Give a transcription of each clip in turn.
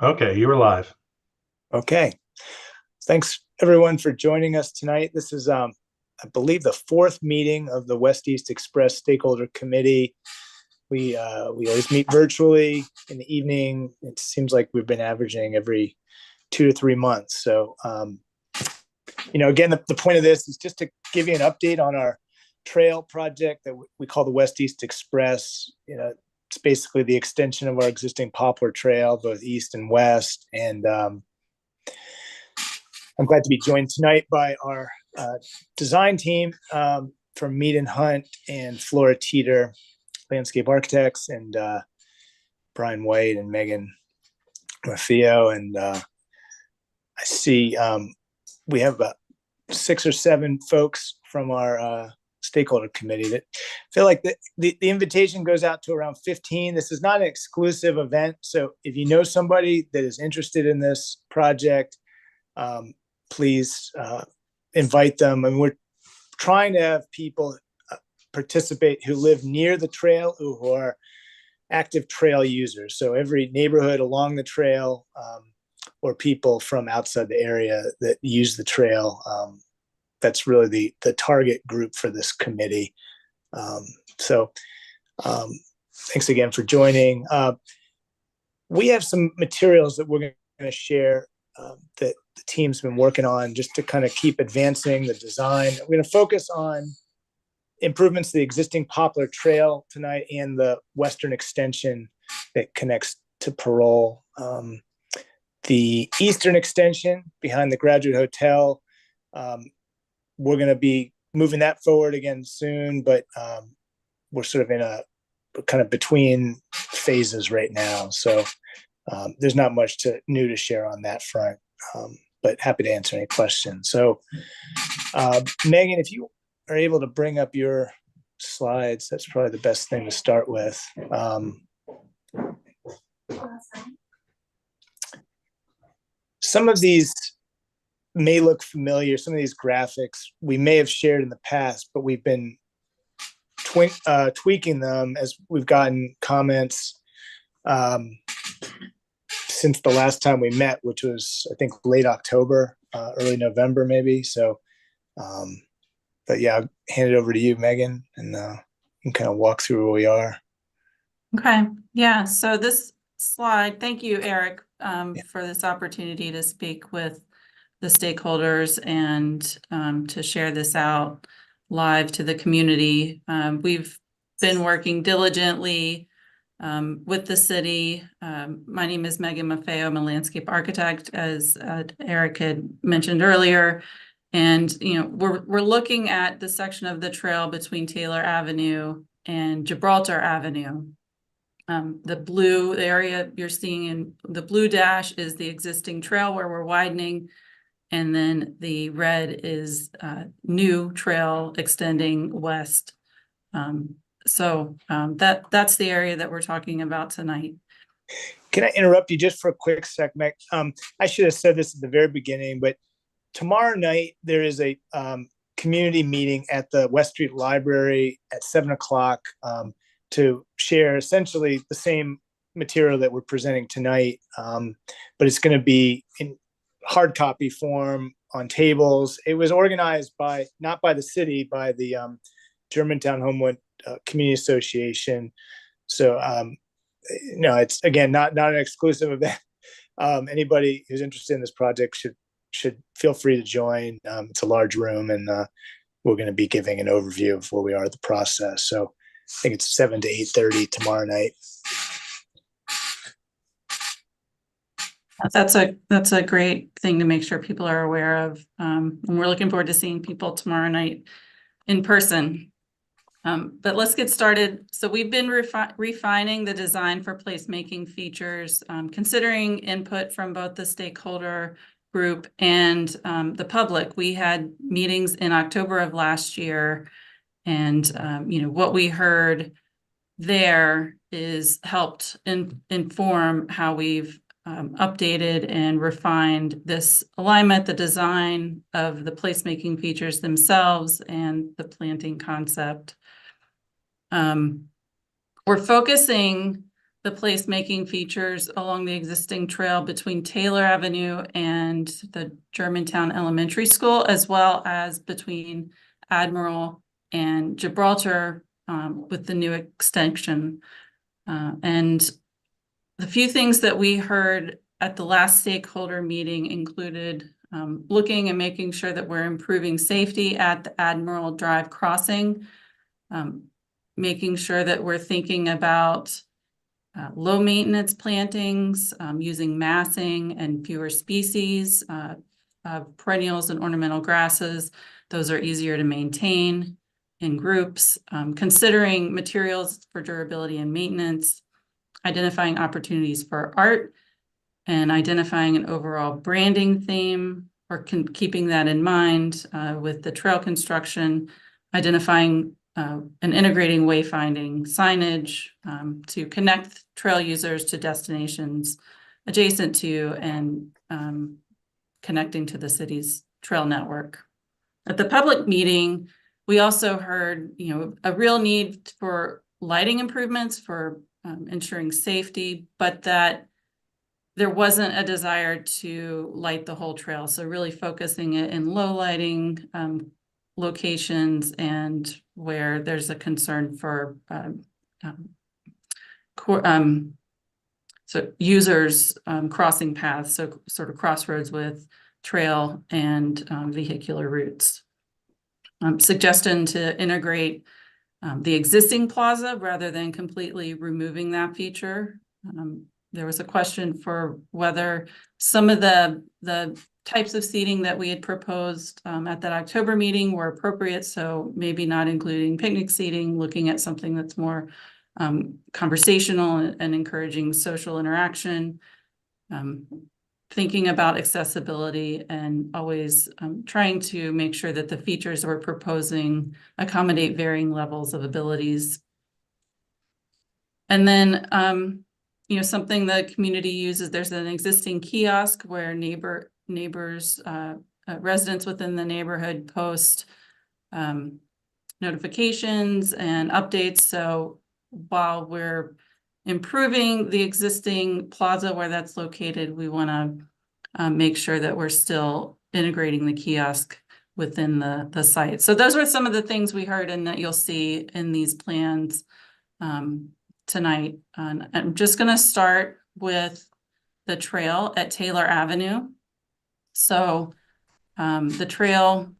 Okay, you were live. Okay. Thanks everyone for joining us tonight. This is, I believe, the fourth meeting of the West East Express Stakeholder Committee. We always meet virtually in the evening. It seems like we've been averaging every 2 to 3 months. So, again, the point of this is just to give you an update on our trail project that we call the West East Express. It's basically the extension of our existing Poplar Trail, both east and west. And I'm glad to be joined tonight by our design team from Mead and Hunt and Flora Teeter, landscape architects, and Brian White and Megan Maffeo. And I see we have about 6 or 7 folks from our stakeholder committee that feel like the invitation goes out to around 15. This is not an exclusive event. So if you know somebody that is interested in this project, please invite them. And we're trying to have people participate who live near the trail, who are active trail users. So every neighborhood along the trail, or people from outside the area that use the trail, that's really the target group for this committee. So thanks again for joining. We have some materials that we're going to share that the team's been working on just to kind of keep advancing the design. We're going to focus on improvements to the existing Poplar Trail tonight and the western extension that connects to Parole. The eastern extension behind the Graduate Hotel, we're going to be moving that forward again soon, but we're sort of in a kind of between phases right now. So there's not much new to share on that front, but happy to answer any questions. So Megan, if you are able to bring up your slides, that's probably the best thing to start with. Some of these may look familiar. Some of these graphics we may have shared in the past, but we've been tweaking them as we've gotten comments since the last time we met, which was, I think, late October, early November, maybe. So, but yeah, I'll hand it over to you, Megan, and you can kind of walk through where we are. Okay. Yeah. So this slide, thank you, Eric, for this opportunity to speak with the stakeholders and to share this out live to the community. We've been working diligently with the city. My name is Megan Maffeo. I'm a landscape architect, as Eric had mentioned earlier. And we're looking at the section of the trail between Taylor Avenue and Gibraltar Avenue. The area you're seeing in the blue dash is the existing trail where we're widening. And then the red is new trail extending west. So that's the area that we're talking about tonight. Can I interrupt you just for a quick sec, Meg? I should have said this at the very beginning, but tomorrow night there is a community meeting at the West Street Library at 7:00 to share essentially the same material that we're presenting tonight, but it's going to be in hard copy form on tables. It was organized not by the city, by the Germantown Homewood Community Association. So no, it's again not an exclusive event. Anybody who's interested in this project should feel free to join. It's a large room, and we're going to be giving an overview of where we are at the process. So I think it's 7 to 8:30 tomorrow night. That's a great thing to make sure people are aware of. And we're looking forward to seeing people tomorrow night in person. But let's get started. So we've been refining the design for placemaking features, considering input from both the stakeholder group and the public. We had meetings in October of last year, and what we heard there is helped inform how we've updated and refined this alignment, the design of the placemaking features themselves, and the planting concept. We're focusing the placemaking features along the existing trail between Taylor Avenue and the Germantown Elementary School, as well as between Admiral and Gibraltar with the new extension. And the few things that we heard at the last stakeholder meeting included looking and making sure that we're improving safety at the Admiral Drive crossing, making sure that we're thinking about low maintenance plantings, using massing and fewer species of perennials and ornamental grasses. Those are easier to maintain in groups, considering materials for durability and maintenance, identifying opportunities for art, and identifying an overall branding theme, or keeping that in mind with the trail construction, identifying and integrating wayfinding signage to connect trail users to destinations adjacent to and connecting to the city's trail network. At the public meeting, we also heard, a real need for lighting improvements for ensuring safety, but that there wasn't a desire to light the whole trail. So really focusing it in low lighting locations and where there's a concern for so users crossing paths, so sort of crossroads with trail and vehicular routes. Suggestion to integrate the existing plaza rather than completely removing that feature. There was a question for whether some of the types of seating that we had proposed at that October meeting were appropriate. So maybe not including picnic seating, looking at something that's more conversational and encouraging social interaction, thinking about accessibility, and always trying to make sure that the features we're proposing accommodate varying levels of abilities. And then something the community uses, there's an existing kiosk where neighbors, residents within the neighborhood post notifications and updates. So while we're improving the existing plaza where that's located, we want to make sure that we're still integrating the kiosk within the site. So those were some of the things we heard and that you'll see in these plans tonight. I'm just going to start with the trail at Taylor Avenue. So the trail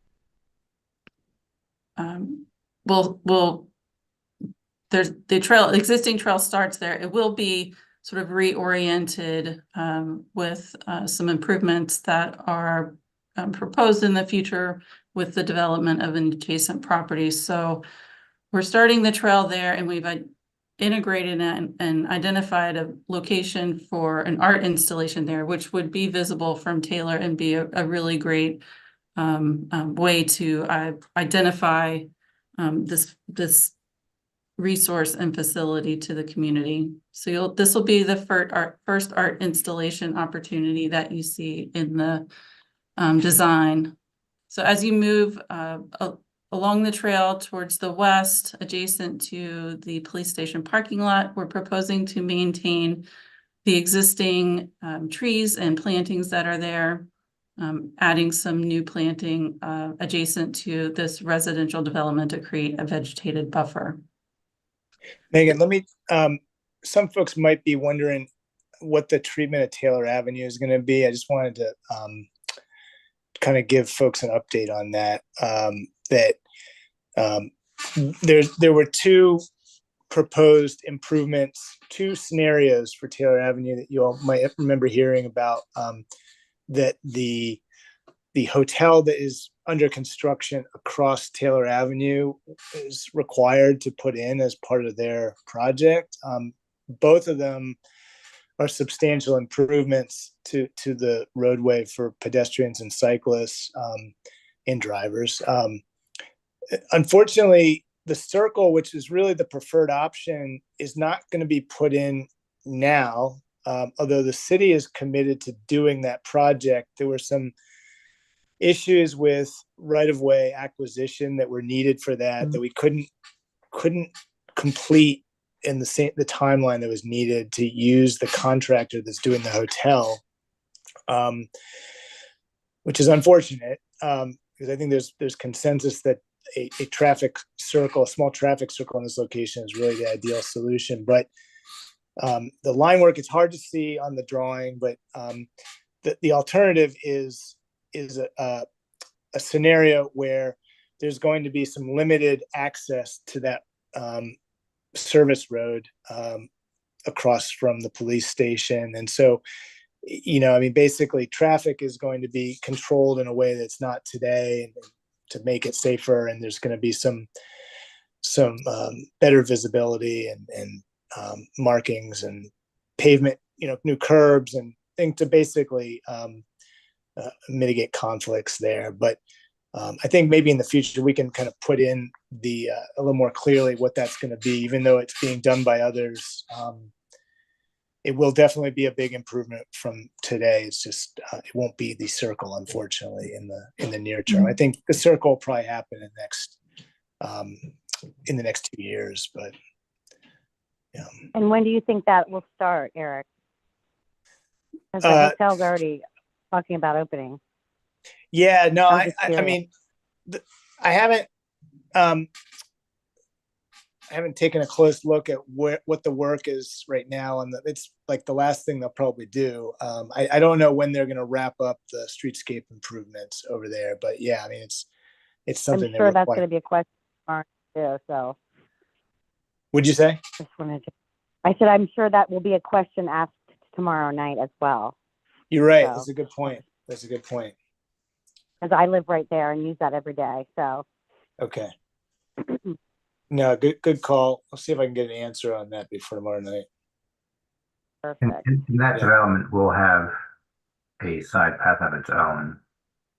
there's the existing trail starts there. It will be sort of reoriented with some improvements that are proposed in the future with the development of adjacent properties. So we're starting the trail there, and we've integrated and identified a location for an art installation there, which would be visible from Taylor and be a really great way to identify this resource and facility to the community. So this will be the first art installation opportunity that you see in the design. So as you move along the trail towards the west, adjacent to the police station parking lot, we're proposing to maintain the existing trees and plantings that are there, adding some new planting adjacent to this residential development to create a vegetated buffer. Megan, some folks might be wondering what the treatment of Taylor Avenue is going to be. I just wanted to kind of give folks an update on that. There were two proposed improvements, two scenarios for Taylor Avenue that you all might remember hearing about, that the hotel that is under construction across Taylor Avenue is required to put in as part of their project. Both of them are substantial improvements to the roadway for pedestrians and cyclists and drivers. Unfortunately, the circle, which is really the preferred option, is not going to be put in now. Although the city is committed to doing that project, there were some issues with right-of-way acquisition that were needed for that we couldn't complete in the timeline that was needed to use the contractor that's doing the hotel, which is unfortunate, because I think there's consensus that a traffic circle, a small traffic circle in this location is really the ideal solution. But the line work, it's hard to see on the drawing, but the alternative is a scenario where there's going to be some limited access to that service road across from the police station. And so, I mean, basically traffic is going to be controlled in a way that's not today to make it safer. And there's going to be some better visibility and markings and pavement, new curbs and things to basically mitigate conflicts there. But I think maybe in the future we can kind of put in a little more clearly what that's going to be, even though it's being done by others. It will definitely be a big improvement from today. It's just it won't be the circle, unfortunately, in the near term. I think the circle will probably happen in the next 2 years, but yeah. And when do you think that will start, Eric? Because the hotel's already talking about opening. Yeah, no, I mean, I haven't taken a close look at what the work is right now, and it's like the last thing they'll probably do. I don't know when they're going to wrap up the streetscape improvements over there, but yeah, I mean, it's something. I'm sure that's going to be a question too. So, would you say? I said I'm sure that will be a question asked tomorrow night as well. You're right. So, that's a good point. Because I live right there and use that every day. So. Okay. No, good call. I'll see if I can get an answer on that before tomorrow night. Perfect. And that development will have a side path of its own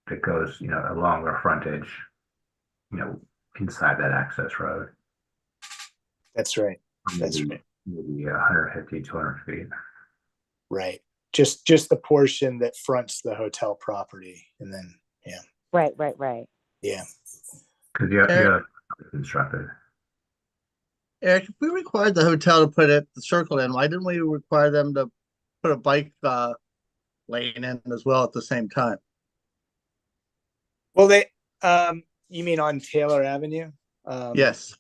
that goes, along our frontage, inside that access road. That's right. Maybe 150, 200 feet. Right. Just the portion that fronts the hotel property, and then yeah. Right. Yeah. Because you have constructed. Eric, if we required the hotel to put the circle in, why didn't we require them to put a bike lane in as well at the same time? Well, you mean on Taylor Avenue? Yes.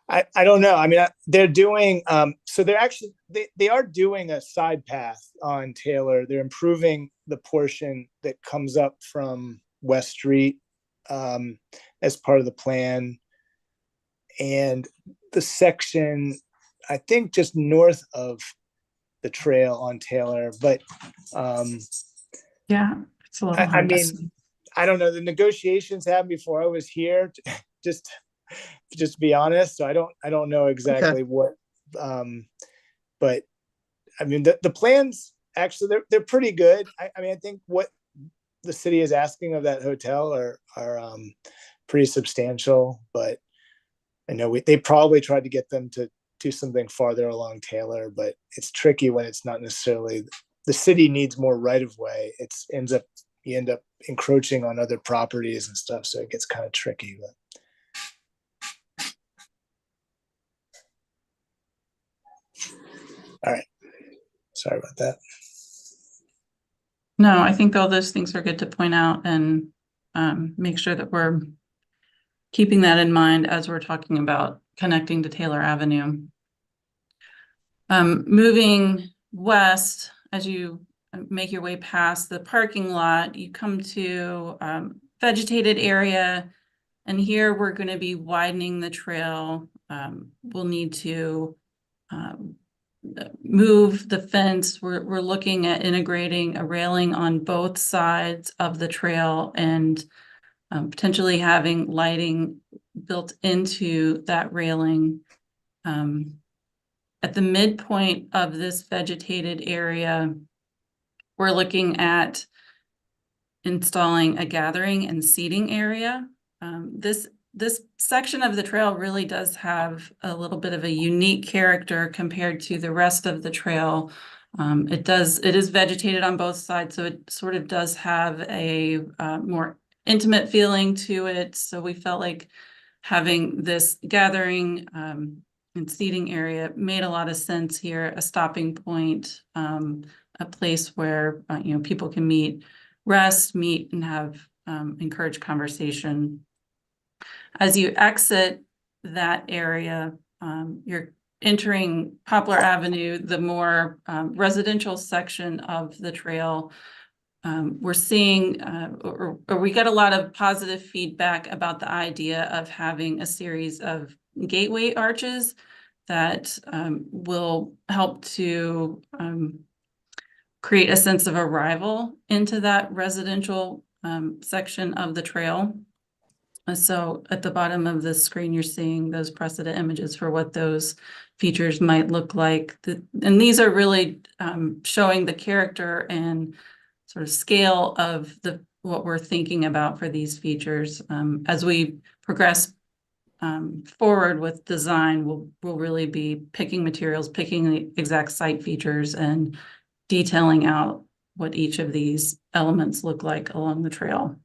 I don't know. I mean, they're doing, so they're actually, they are doing a side path on Taylor. They're improving the portion that comes up from West Street as part of the plan. And the section, I think, just north of the trail on Taylor, but yeah, it's a little hard. I mean, I don't know. The negotiations happened before I was here, just to be honest. So I don't know exactly what, but I mean, the plans actually they're pretty good. I mean, I think what the city is asking of that hotel are pretty substantial, but I know they probably tried to get them to do something farther along Taylor, but it's tricky when it's not necessarily the city needs more right of way. You end up encroaching on other properties and stuff, so it gets kind of tricky. But all right, sorry about that. No, I think all those things are good to point out and make sure that we're keeping that in mind as we're talking about connecting to Taylor Avenue. Moving west, as you make your way past the parking lot, you come to vegetated area, and here we're going to be widening the trail. We'll need to move the fence. We're looking at integrating a railing on both sides of the trail and potentially having lighting built into that railing. At the midpoint of this vegetated area, we're looking at installing a gathering and seating area. This section of the trail really does have a little bit of a unique character compared to the rest of the trail. It is vegetated on both sides, so it sort of does have a more intimate feeling to it. So we felt like having this gathering and seating area made a lot of sense here, a stopping point, a place where, people can meet, rest, meet, and have encourage conversation. As you exit that area, you're entering Poplar Avenue, the more residential section of the trail. We're seeing, or we get a lot of positive feedback about the idea of having a series of gateway arches that will help to create a sense of arrival into that residential section of the trail. So at the bottom of the screen, you're seeing those precedent images for what those features might look like. And these are really showing the character and sort of scale of what we're thinking about for these features. As we progress forward with design, we'll really be picking materials, picking the exact site features, and detailing out what each of these elements look like along the trail.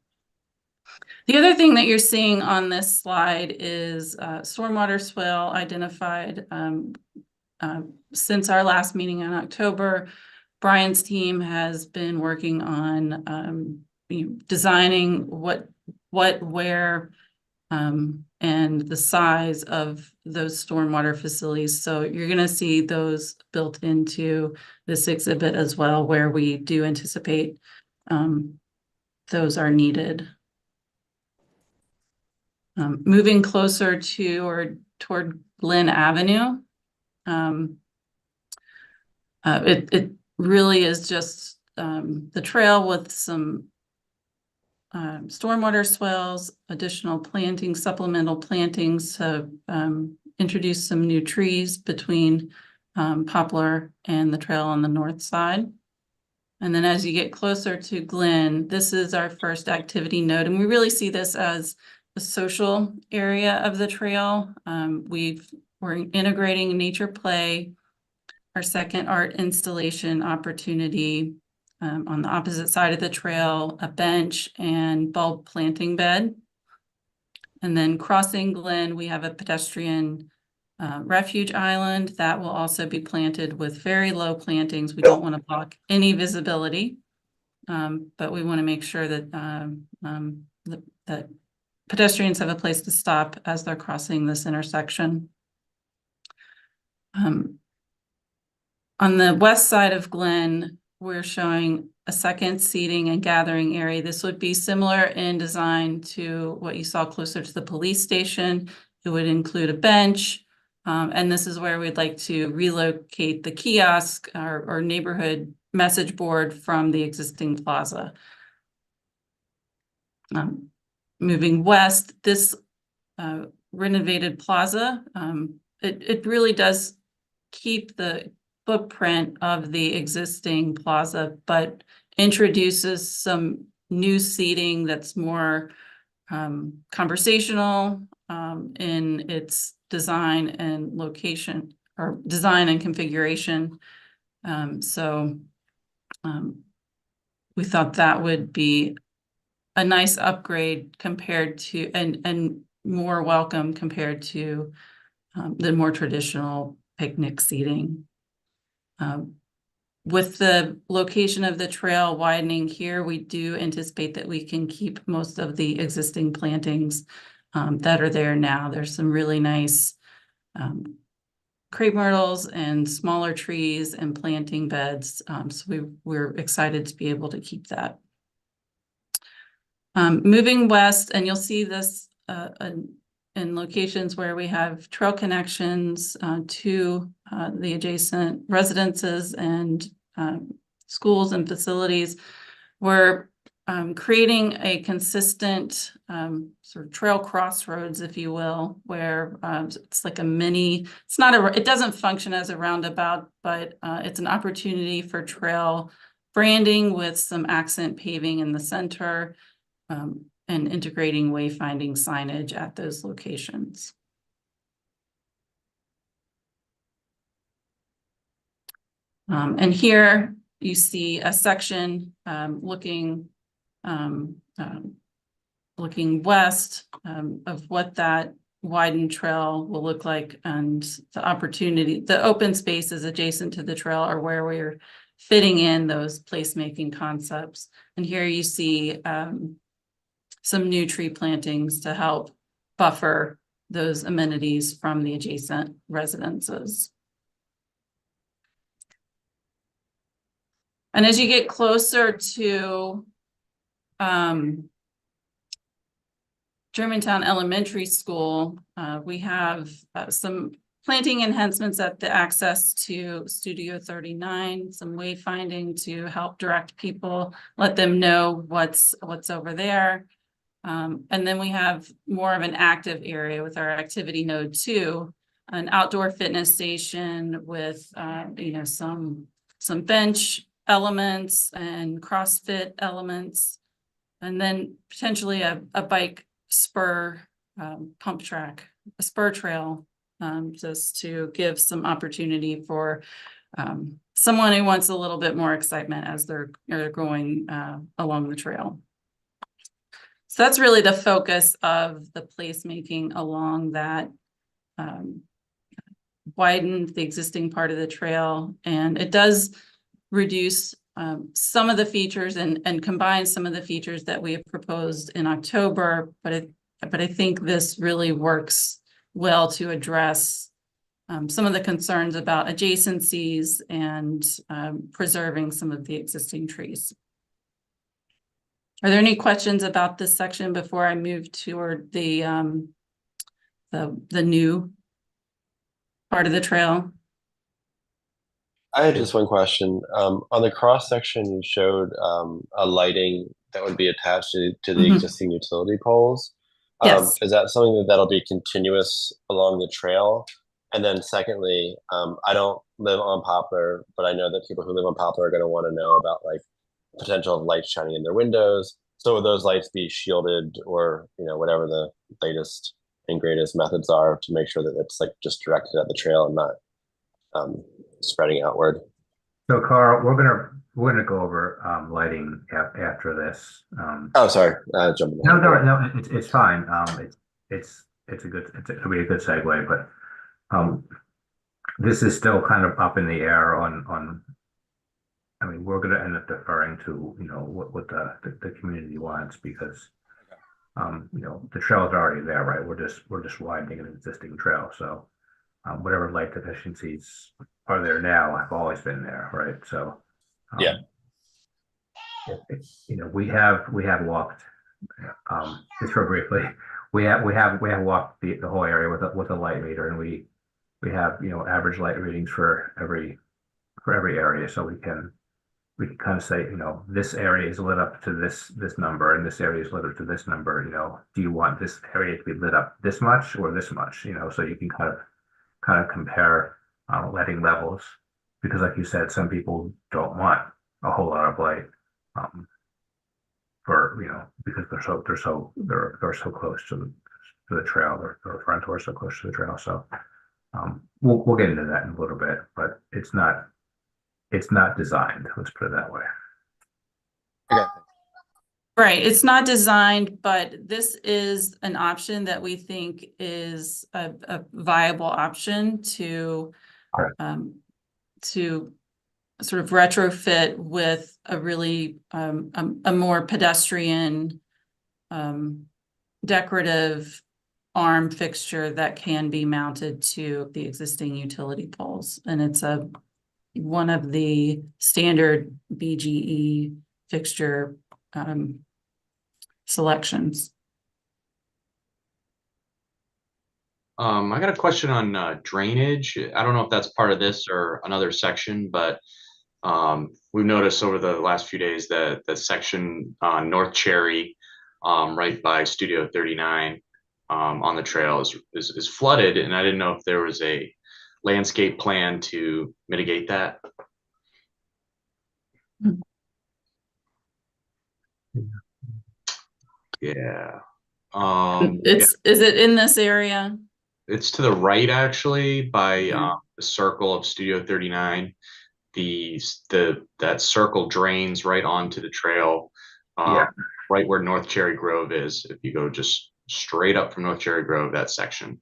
The other thing that you're seeing on this slide is stormwater swale identified since our last meeting in October. Brian's team has been working on designing what, where, and the size of those stormwater facilities. So you're going to see those built into this exhibit as well, where we do anticipate those are needed. Moving closer to or toward Glen Avenue, it really is just the trail with some stormwater swales, additional plantings, supplemental plantings to introduce some new trees between Poplar and the trail on the north side. And then as you get closer to Glen, this is our first activity node, and we really see this as a social area of the trail. We're integrating nature play, our second art installation opportunity on the opposite side of the trail, a bench and bulb planting bed. And then crossing Glen, we have a pedestrian refuge island that will also be planted with very low plantings. We don't want to block any visibility, but we want to make sure that that pedestrians have a place to stop as they're crossing this intersection. On the west side of Glen, we're showing a second seating and gathering area. This would be similar in design to what you saw closer to the police station. It would include a bench, and this is where we'd like to relocate the kiosk or neighborhood message board from the existing plaza. Moving west, this renovated plaza, it really does keep the footprint of the existing plaza, but introduces some new seating that's more conversational in its design and location, or design and configuration. We thought that would be a nice upgrade compared to, and more welcome compared to the more traditional picnic seating. With the location of the trail widening here, we do anticipate that we can keep most of the existing plantings that are there now. There's some really nice crepe myrtles and smaller trees and planting beds. So we're excited to be able to keep that. Moving west, and you'll see this in locations where we have trail connections to the adjacent residences and schools and facilities. We're creating a consistent sort of trail crossroads, if you will, where it's like a mini, it doesn't function as a roundabout, but it's an opportunity for trail branding with some accent paving in the center, and integrating wayfinding signage at those locations. And here you see a section looking west of what that widened trail will look like, and the open spaces adjacent to the trail are where we're fitting in those placemaking concepts. And here you see some new tree plantings to help buffer those amenities from the adjacent residences. And as you get closer to Germantown Elementary School, we have some planting enhancements at the access to Studio 39, some wayfinding to help direct people, let them know what's over there. And then we have more of an active area with our activity node 2, an outdoor fitness station with some bench elements and CrossFit elements, and then potentially a bike spur pump track, a spur trail, just to give some opportunity for someone who wants a little bit more excitement as they're going along the trail. So that's really the focus of the placemaking along that widened the existing part of the trail, and it does reduce some of the features and combine some of the features that we have proposed in October, but I think this really works well to address some of the concerns about adjacencies and preserving some of the existing trees. Are there any questions about this section before I move toward the new part of the trail? I had just one question. On the cross section, you showed a lighting that would be attached to the existing utility poles. Yes. Is that something that'll be continuous along the trail? And then secondly, I don't live on Poplar, but I know that people who live on Poplar are going to want to know about like potential of lights shining in their windows. So would those lights be shielded, or whatever the latest and greatest methods are to make sure that it's like just directed at the trail and not spreading outward? So Carl, we're gonna go over lighting after this. Oh, sorry, jumping. No, it's fine. It'll be a good segue, but this is still kind of up in the air on. I mean, we're going to end up deferring to what the community wants, because the trail is already there, right? We're just widening an existing trail, so whatever light deficiencies are there now have always been there, right? So yeah, we have walked just real briefly. We have walked the whole area with a light meter, and we have average light readings for every area, so we can kind of say, this area is lit up to this number, and this area is lit up to this number. Do you want this area to be lit up this much or this much? So you can kind of compare lighting levels, because, like you said, some people don't want a whole lot of light because they're so close to the trail, their front door so close to the trail. So we'll get into that in a little bit, but it's not designed, let's put it that way. okay. Right, it's not designed, but this is an option that we think is a viable option to sort of retrofit with a really a more pedestrian decorative arm fixture that can be mounted to the existing utility poles, and it's one of the standard BGE fixture selections. I got a question on drainage. I don't know if that's part of this or another section, but we've noticed over the last few days that the section on North Cherry, right by Studio 39, on the trail is flooded, and I didn't know if there was a landscape plan to mitigate that. Yeah. Is it in this area? It's to the right, actually, by the circle of Studio 39. That circle drains right onto the trail, right where North Cherry Grove is. If you go just straight up from North Cherry Grove, that section.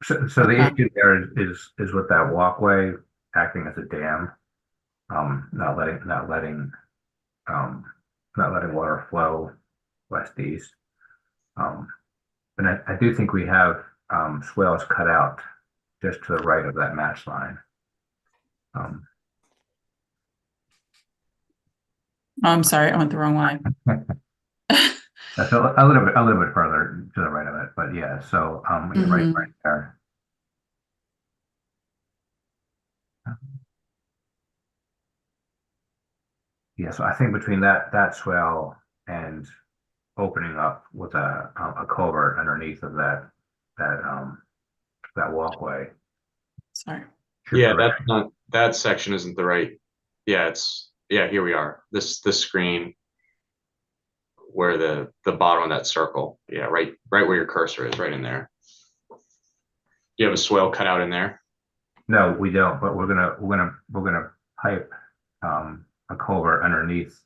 So the issue there is with that walkway acting as a dam, not letting water flow west to east. And I do think we have swales cut out just to the right of that match line. I'm sorry, I went the wrong way. That's a little bit further to the right of it, but yeah. So yeah, right there. Yeah, so I think between that swale and opening up with a culvert underneath of that walkway. Sorry. Yeah, that's not, that section isn't the right. Yeah, here we are. This screen where the bottom of that circle. Yeah, right where your cursor is, right in there. You have a swale cut out in there? No, we don't, but we're gonna pipe a culvert underneath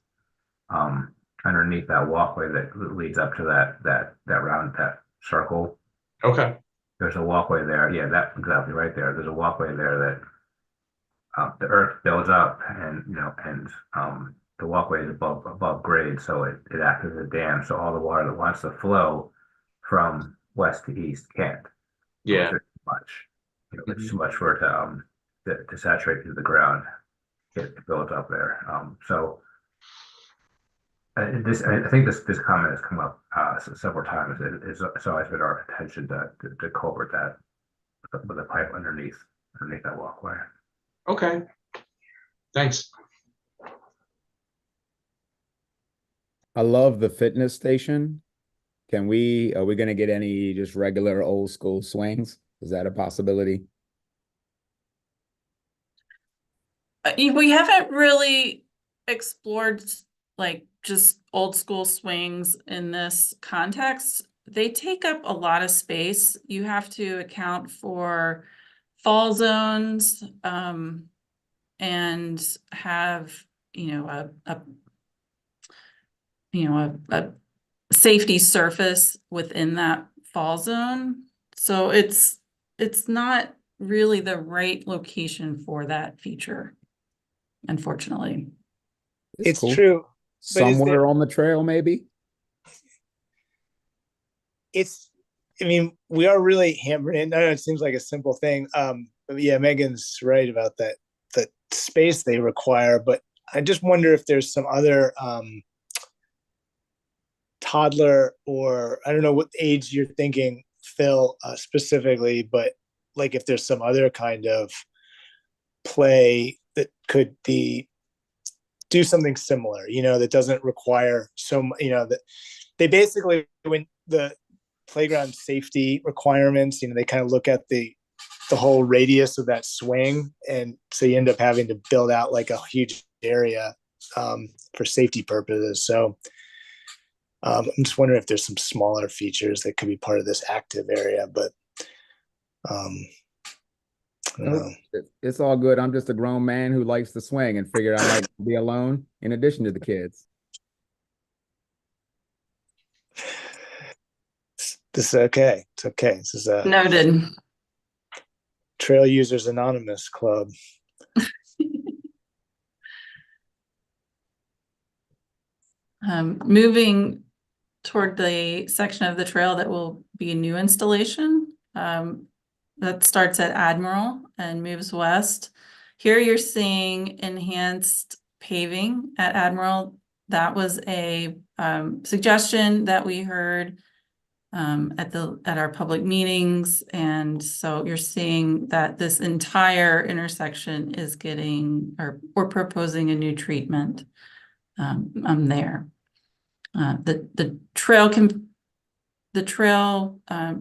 that walkway that leads up to that circle. Okay. There's a walkway there. Yeah, that's exactly right there. There's a walkway there that the earth builds up, and the walkway is above grade, so it acts as a dam. So all the water that wants to flow from west to east can't. Yeah. So it's too much. It's too much for it to saturate through the ground. It builds up there. So I think this comment has come up several times. It's always been our intention to culvert that with a pipe underneath that walkway. Okay. Thanks. I love the fitness station. Are we going to get any just regular old school swings? Is that a possibility? We haven't really explored like just old school swings in this context. They take up a lot of space. You have to account for fall zones, and have, a safety surface within that fall zone. So it's not really the right location for that feature, unfortunately. It's cool. true. Somewhere on the trail, maybe? We are really hammered in. I know it seems like a simple thing. But yeah, Megan's right about that, the space they require, but I just wonder if there's some other toddler, or I don't know what age you're thinking, Phil, specifically, but like if there's some other kind of play that could do something similar, that doesn't require that they basically, when the playground safety requirements, they kind of look at the whole radius of that swing, and so you end up having to build out like a huge area for safety purposes. So I'm just wondering if there's some smaller features that could be part of this active area, but I don't know. It's all good. I'm just a grown man who likes to swing and figured I might be alone in addition to the kids. This is okay. It's okay. This is a Noted. Trail Users Anonymous Club. Moving toward the section of the trail that will be a new installation. That starts at Admiral and moves west. Here you're seeing enhanced paving at Admiral. That was a suggestion that we heard at our public meetings, and so you're seeing that this entire intersection is getting, or we're proposing a new treatment there. The trail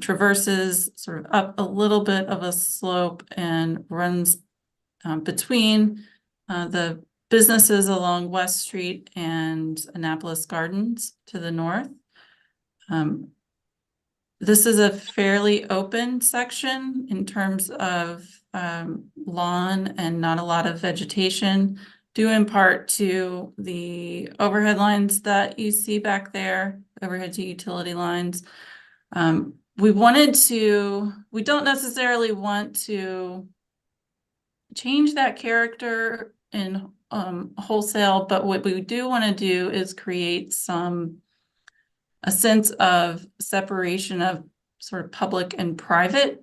traverses sort of up a little bit of a slope and runs between the businesses along West Street and Annapolis Gardens to the north. This is a fairly open section in terms of lawn and not a lot of vegetation, due in part to the overhead lines that you see back there, overhead to utility lines. We don't necessarily want to change that character in wholesale, but what we do want to do is create a sense of separation of sort of public and private.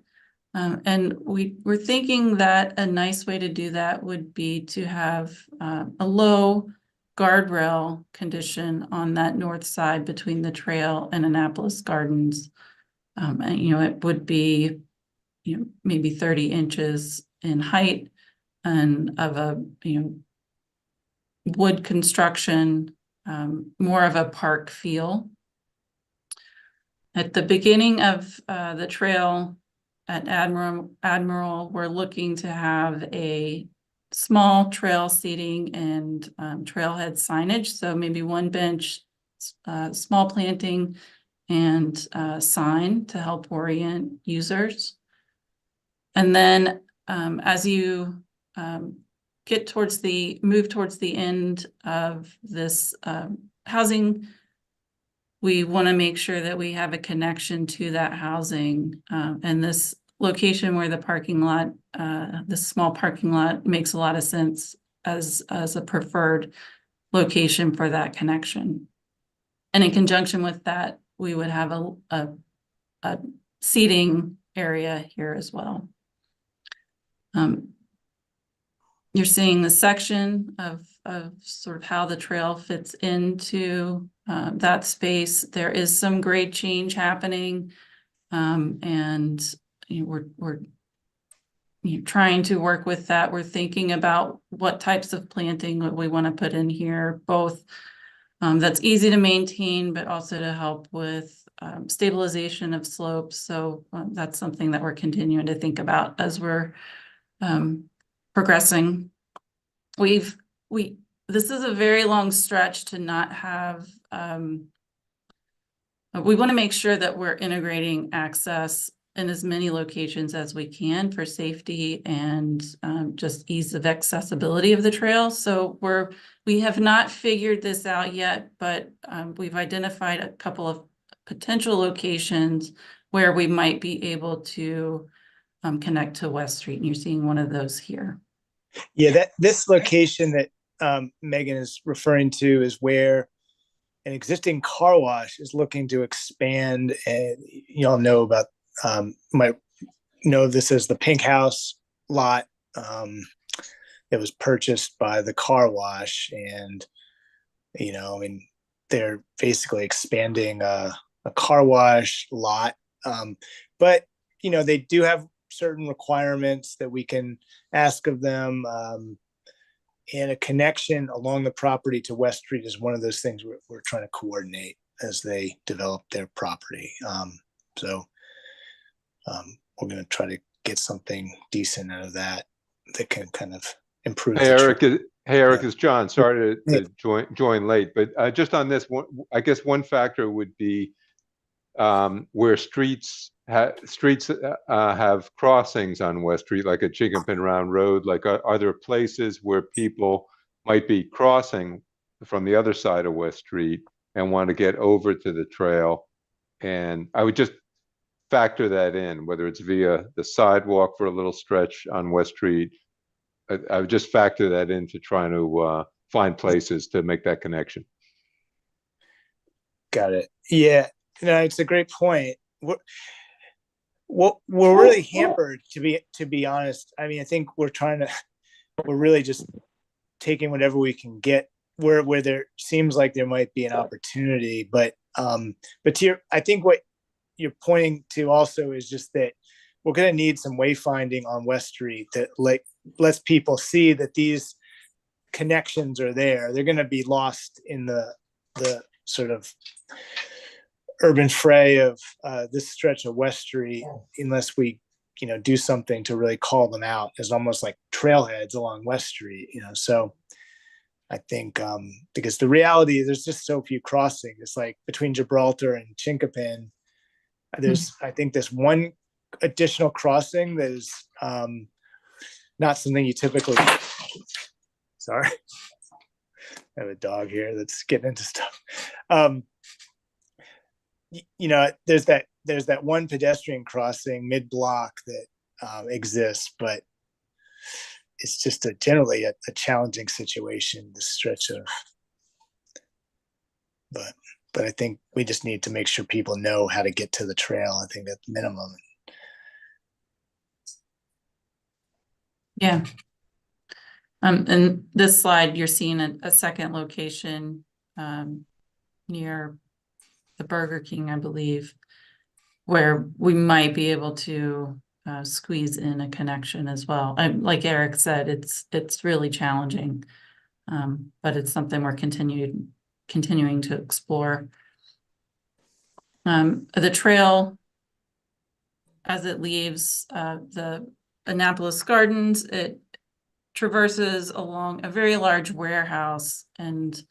And we're thinking that a nice way to do that would be to have a low guardrail condition on that north side between the trail and Annapolis Gardens. And, it would be, maybe 30 inches in height and of a, wood construction, more of a park feel. At the beginning of the trail at Admiral, we're looking to have a small trail seating and trailhead signage. So maybe one bench, small planting, and sign to help orient users. And then as you move towards the end of this housing, we want to make sure that we have a connection to that housing. And this location where the parking lot, this small parking lot, makes a lot of sense as a preferred location for that connection. And in conjunction with that, we would have a seating area here as well. You're seeing the section of sort of how the trail fits into that space. There is some grade change happening, and we're trying to work with that. We're thinking about what types of planting we want to put in here, both that's easy to maintain, but also to help with stabilization of slopes. So that's something that we're continuing to think about as we're progressing. This is a very long stretch to not have, we want to make sure that we're integrating access in as many locations as we can for safety and just ease of accessibility of the trail. So we have not figured this out yet, but we've identified a couple of potential locations where we might be able to connect to West Street, and you're seeing one of those here. Yeah, this location that Megan is referring to is where an existing car wash is looking to expand. And you all know about, might know this as the Pink House lot that was purchased by the car wash. And, they're basically expanding a car wash lot. But, they do have certain requirements that we can ask of them. And a connection along the property to West Street is one of those things we're trying to coordinate as they develop their property. So we're going to try to get something decent out of that can kind of improve. Hey, Eric, it's John. Sorry to join late, but just on this one, I guess one factor would be where streets have crossings on West Street, like at Chicken Round Road. Like, are there places where people might be crossing from the other side of West Street and want to get over to the trail? And I would just factor that in, whether it's via the sidewalk for a little stretch on West Street. I would just factor that into trying to find places to make that connection. Got it. Yeah, it's a great point. We're really hampered, to be honest. I mean, I think we're really just taking whatever we can get where there seems like there might be an opportunity. But I think what you're pointing to also is just that we're going to need some wayfinding on West Street that lets people see that these connections are there. They're going to be lost in the sort of urban fray of this stretch of West Street unless we do something to really call them out as almost like trailheads along West Street. So I think because the reality is there's just so few crossings. It's like between Gibraltar and Chinkapin, I think there's one additional crossing that is not something you typically. Sorry, I have a dog here that's getting into stuff. There's that there's that one pedestrian crossing mid-block that exists, but it's just generally a challenging situation, this stretch of, but I think we just need to make sure people know how to get to the trail. I think that's minimum. Yeah. And this slide, you're seeing a second location near the Burger King, I believe, where we might be able to squeeze in a connection as well. Like Eric said, it's really challenging, but it's something we're continuing to explore. The trail, as it leaves the Annapolis Gardens, it traverses along a very large warehouse, and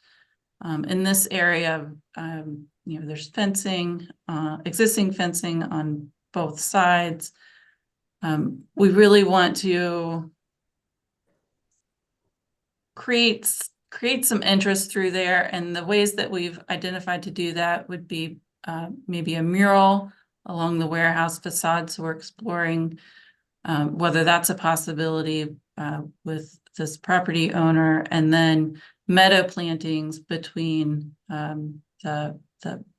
in this area, there's fencing, existing fencing on both sides. We really want to create some interest through there, and the ways that we've identified to do that would be maybe a mural along the warehouse facade. So we're exploring whether that's a possibility with this property owner, and then meadow plantings between the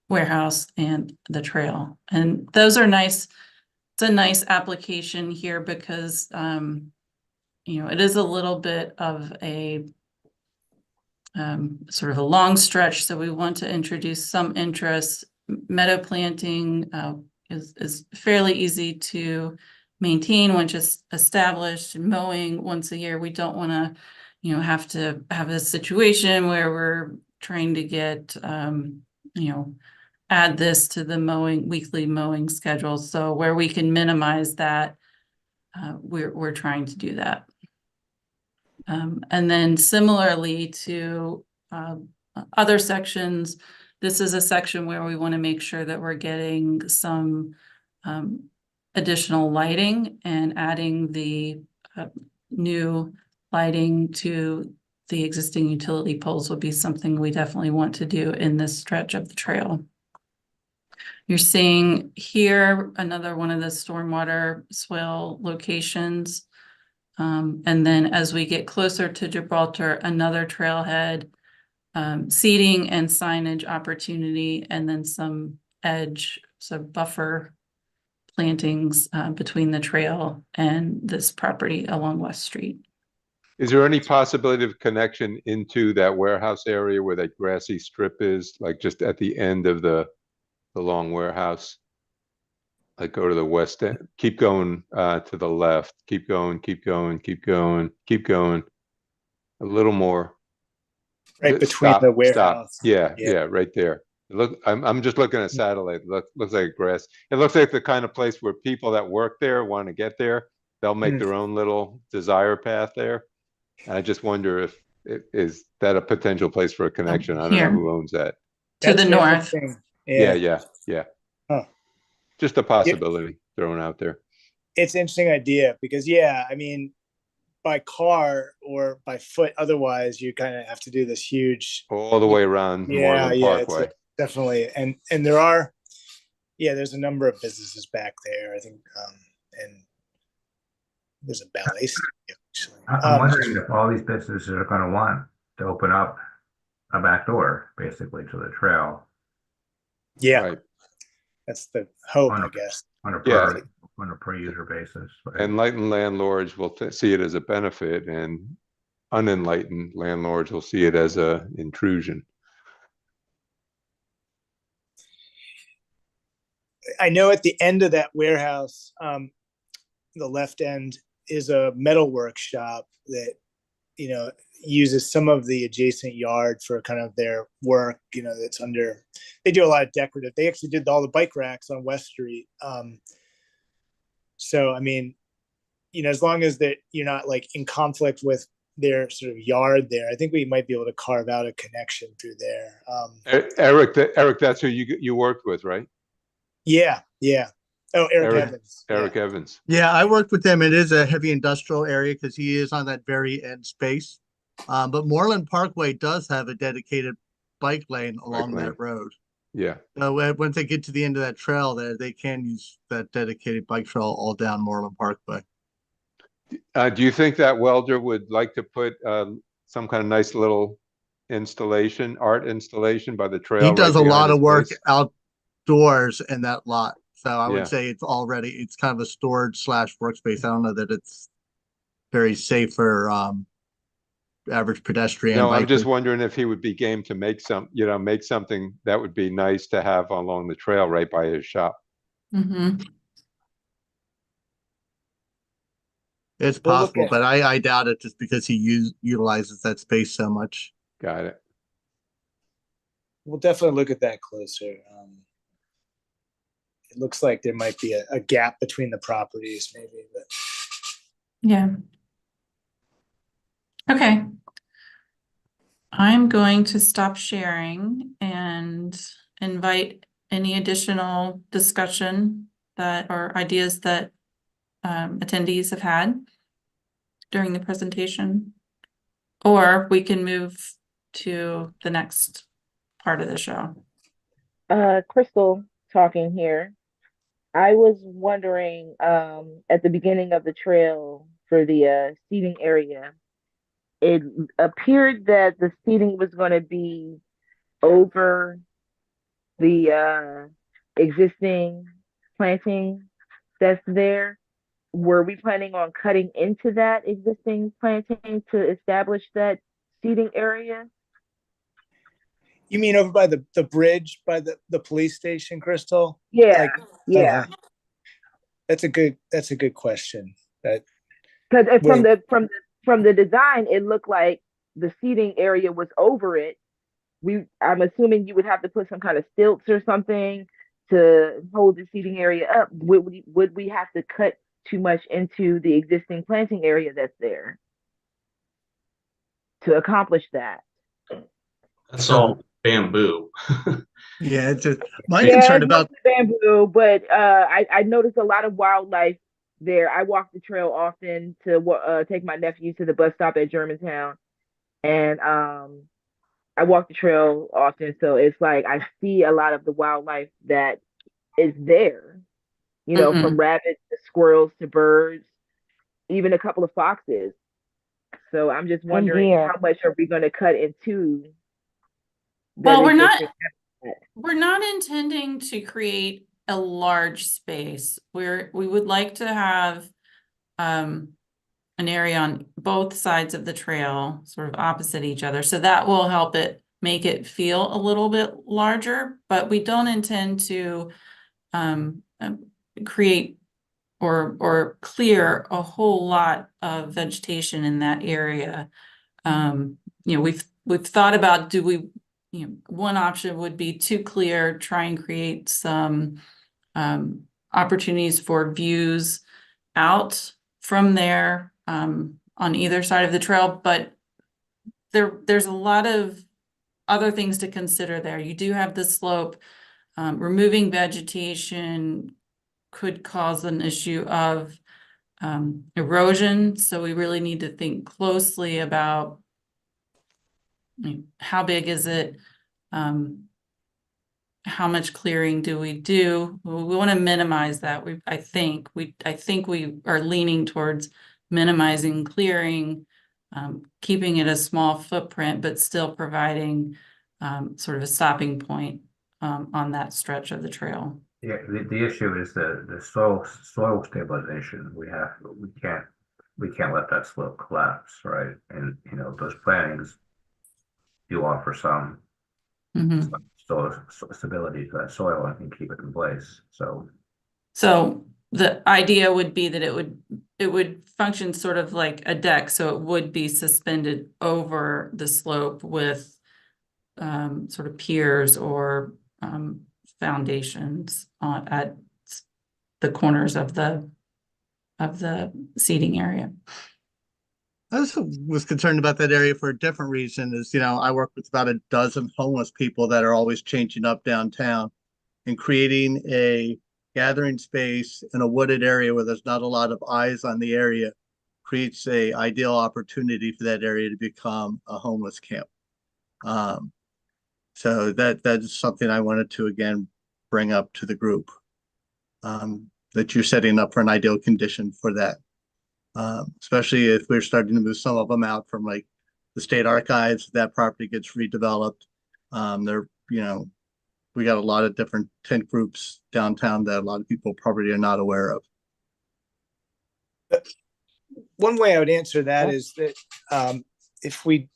warehouse and the trail. And those are nice. It's a nice application here because it is a little bit of a sort of a long stretch. So we want to introduce some interest. Meadow planting is fairly easy to maintain once it's established. Mowing once a year, we don't want to, have to have a situation where we're trying to get, add this to the weekly mowing schedule. So where we can minimize that, we're trying to do that. And then similarly to other sections, this is a section where we want to make sure that we're getting some additional lighting, and adding the new lighting to the existing utility poles would be something we definitely want to do in this stretch of the trail. You're seeing here another one of the stormwater swale locations. And then as we get closer to Gibraltar, another trailhead, seating and signage opportunity, and then some buffer plantings between the trail and this property along West Street. Is there any possibility of connection into that warehouse area where that grassy strip is, like just at the end of the long warehouse? Like go to the west end, keep going to the left, keep going, keep going, keep going, keep going. A little more. Right between the warehouse. Yeah, right there. Look, I'm just looking at satellite. Looks like grass. It looks like the kind of place where people that work there want to get there. They'll make their own little desire path there. And I just wonder if is that a potential place for a connection? I don't know who owns that. To the north. Yeah. Huh. Just a possibility thrown out there. It's an interesting idea because, by car or by foot, otherwise you kind of have to do this huge all the way around Moreland Parkway. Definitely. And there are, there's a number of businesses back there, I think, and there's a ballet studio, actually. I'm wondering if all these businesses are going to want to open up a back door, basically, to the trail. Yeah. Right. That's the hope, I guess. On a per user basis. Right? Enlightened landlords will see it as a benefit, and unenlightened landlords will see it as a intrusion. I know at the end of that warehouse, the left end is a metal workshop that, uses some of the adjacent yard for kind of their work, that's they do a lot of decorative. They actually did all the bike racks on West Street. So, as long as that you're not like in conflict with their sort of yard there, I think we might be able to carve out a connection through there. Eric, that's who you worked with, right? Yeah. Oh, Eric Evans. Eric Evans. Yeah, I worked with him. It is a heavy industrial area because he is on that very end space. But Moreland Parkway does have a dedicated bike lane along that road. Yeah. Once they get to the end of that trail there, they can use that dedicated bike trail all down Moreland Parkway. Do you think that welder would like to put some kind of nice little art installation by the trail He right does a behind lot his of work place? outdoors in that lot. So I would Yeah. say it's kind of a storage / workspace. I don't know that it's very safe for average pedestrian No, I'm just biker. wondering if he would be game to make something that would be nice to have along the trail right by his shop. Mm-hmm. It's We'll look possible, at- but I doubt it just because he utilizes that space so much. Got it. We'll definitely look at that closer. It looks like there might be a gap between the properties, maybe, but Yeah. Okay. I'm going to stop sharing and invite any additional discussion or ideas that attendees have had during the presentation. Or we can move to the next part of the show. Crystal talking here. I was wondering, at the beginning of the trail for the seating area, it appeared that the seating was going to be over the existing planting that's there. Were we planning on cutting into that existing planting to establish that seating area? you mean over by the bridge by the police station, Crystal? Yeah, yeah. That's a good question. That Because Well- from the design, it looked like the seating area was over it. I'm assuming you would have to put some kind of stilts or something to hold the seating area up. Would we have to cut too much into the existing planting area that's there to accomplish that? That's all bamboo. Yeah, it's just my Yeah, concern it's about mostly bamboo, but I noticed a lot of wildlife there. I walk the trail often to take my nephew to the bus stop at Germantown, and I walk the trail often, so it's like I see a lot of the wildlife that is there. You know, Mhm. from rabbits to squirrels to birds, even a couple of foxes. So I'm just wondering deer. how much are we going to cut into that Well, we're existing habitat? We're not intending to create a large space. We would like to have an area on both sides of the trail, sort of opposite each other. So that will help make it feel a little bit larger, but we don't intend to create or clear a whole lot of vegetation in that area. We've thought about, one option would be to clear, try and create some opportunities for views out from there on either side of the trail, but there's a lot of other things to consider there. You do have the slope. Removing vegetation could cause an issue of erosion, so we really need to think closely about how big is it, how much clearing do we do? We want to minimize that. I think we are leaning towards minimizing clearing, keeping it a small footprint, but still providing sort of a stopping point on that stretch of the trail. Yeah, the issue is the soil stabilization. We can't let that slope collapse, right? And those plantings do offer some Mhm. stability to that soil and can keep it in place. So the idea would be that it would function sort of like a deck, so it would be suspended over the slope with sort of piers or foundations at the corners of the seating area. I also was concerned about that area for a different reason. I work with about a dozen homeless people that are always changing up downtown, and creating a gathering space in a wooded area where there's not a lot of eyes on the area creates a ideal opportunity for that area to become a homeless camp. So that's something I wanted to again bring up to the group. That you're setting up for an ideal condition for that. Especially if we're starting to move some of them out from like the state archives, that property gets redeveloped. We got a lot of different tent groups downtown that a lot of people probably are not aware of. One way I would answer that is that if we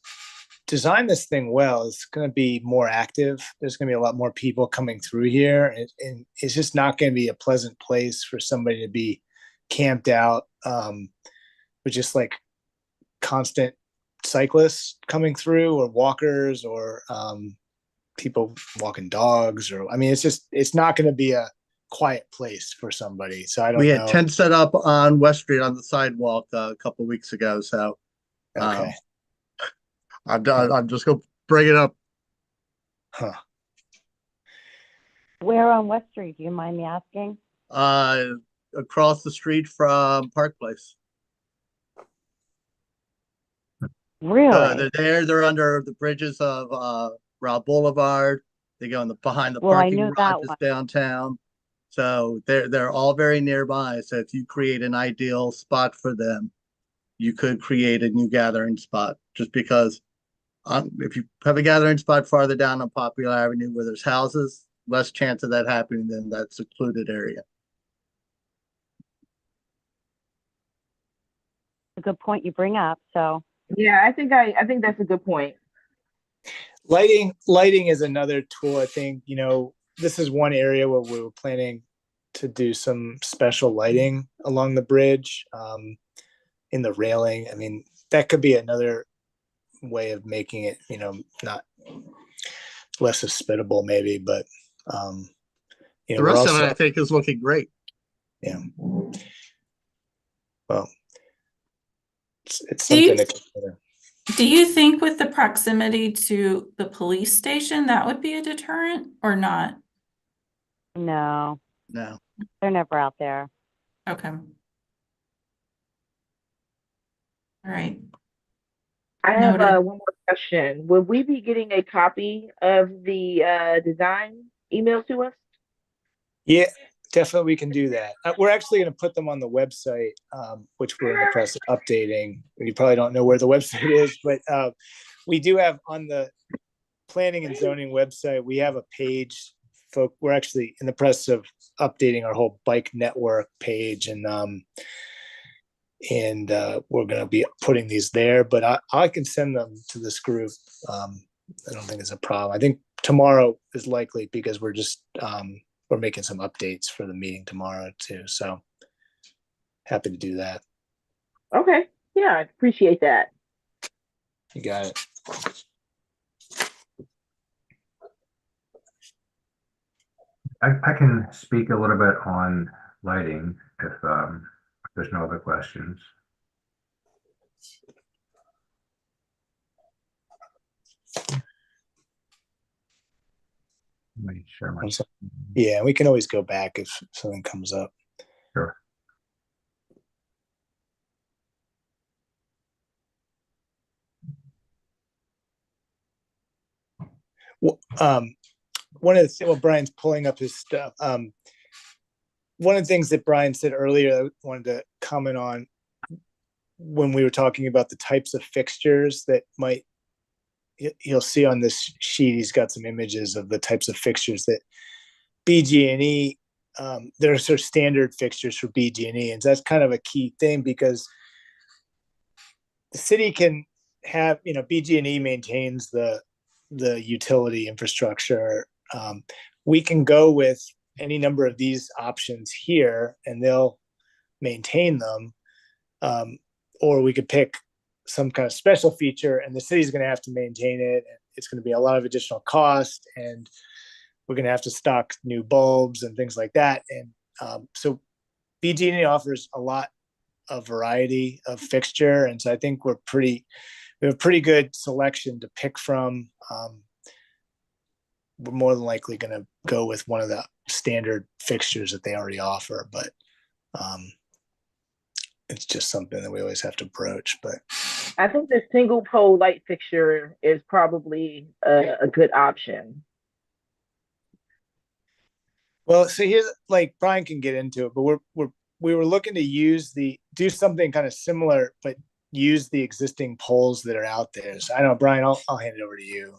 design this thing well, it's going to be more active. There's going to be a lot more people coming through here, and it's just not going to be a pleasant place for somebody to be camped out with just like constant cyclists coming through, or walkers, or people walking dogs, or I mean, it's not going to be a quiet place for somebody. So I don't know. We had tents set up on West Street on the sidewalk a couple of weeks ago. So Okay. I'm just gonna bring it up. Huh. Where on West Street? Do you mind me asking? Across the street from Park Place. Really? They're there. They're under the bridges of Route Boulevard. They go behind the Well, I parking knew that garages one. downtown. So they're all very nearby. So if you create an ideal spot for them, you could create a new gathering spot. Just because if you have a gathering spot farther down on Popular Avenue where there's houses, less chance of that happening than that secluded area. A good point you bring up. So Yeah, I think that's a good point. Lighting is another tool. I think, this is one area where we were planning to do some special lighting along the bridge, in the railing. I mean, that could be another way of making it, not less hospitable maybe, but The rest of it, I think, is looking great. Yeah. Well, it's something to consider. Do you think with the proximity to the police station, that would be a deterrent or not? no, No. they're never out there. Okay. All right. I have Noted. one more question. Will we be getting a copy of the design emailed to us? Yeah, definitely we can do that. We're actually going to put them on the website, which we're in the process of updating. You probably don't know where the website is, but we do have on the planning and zoning website, we have a page. We're actually in the process of updating our whole bike network page, and we're going to be putting these there, but I can send them to this group. I don't think it's a problem. I think tomorrow is likely because we're just we're making some updates for the meeting tomorrow too. So happy to do that. Okay. Yeah, I appreciate that. You got it. I can speak a little bit on lighting if there's no other questions. Let me share my. Yeah, we can always go back if something comes up. Sure. Well, one of the Brian's pulling up his stuff. One of the things that Brian said earlier, I wanted to comment on when we were talking about the types of fixtures that you'll see on this sheet. He's got some images of the types of fixtures that BG&E, there are sort of standard fixtures for BG&E, and that's kind of a key thing because the city can have, BG&E maintains the utility infrastructure. We can go with any number of these options here and they'll maintain them. Or we could pick some kind of special feature and the city's going to have to maintain it. And it's going to be a lot of additional cost, and we're going to have to stock new bulbs and things like that. And so BG&E offers a lot of variety of fixture. And so I think we have a pretty good selection to pick from. We're more than likely going to go with one of the standard fixtures that they already offer, but it's just something that we always have to broach. But I think the single pole light fixture is probably a good option. Well, so here's like Brian can get into it, but we were looking to do something kind of similar, but use the existing poles that are out there. So I don't know, Brian, I'll hand it over to you.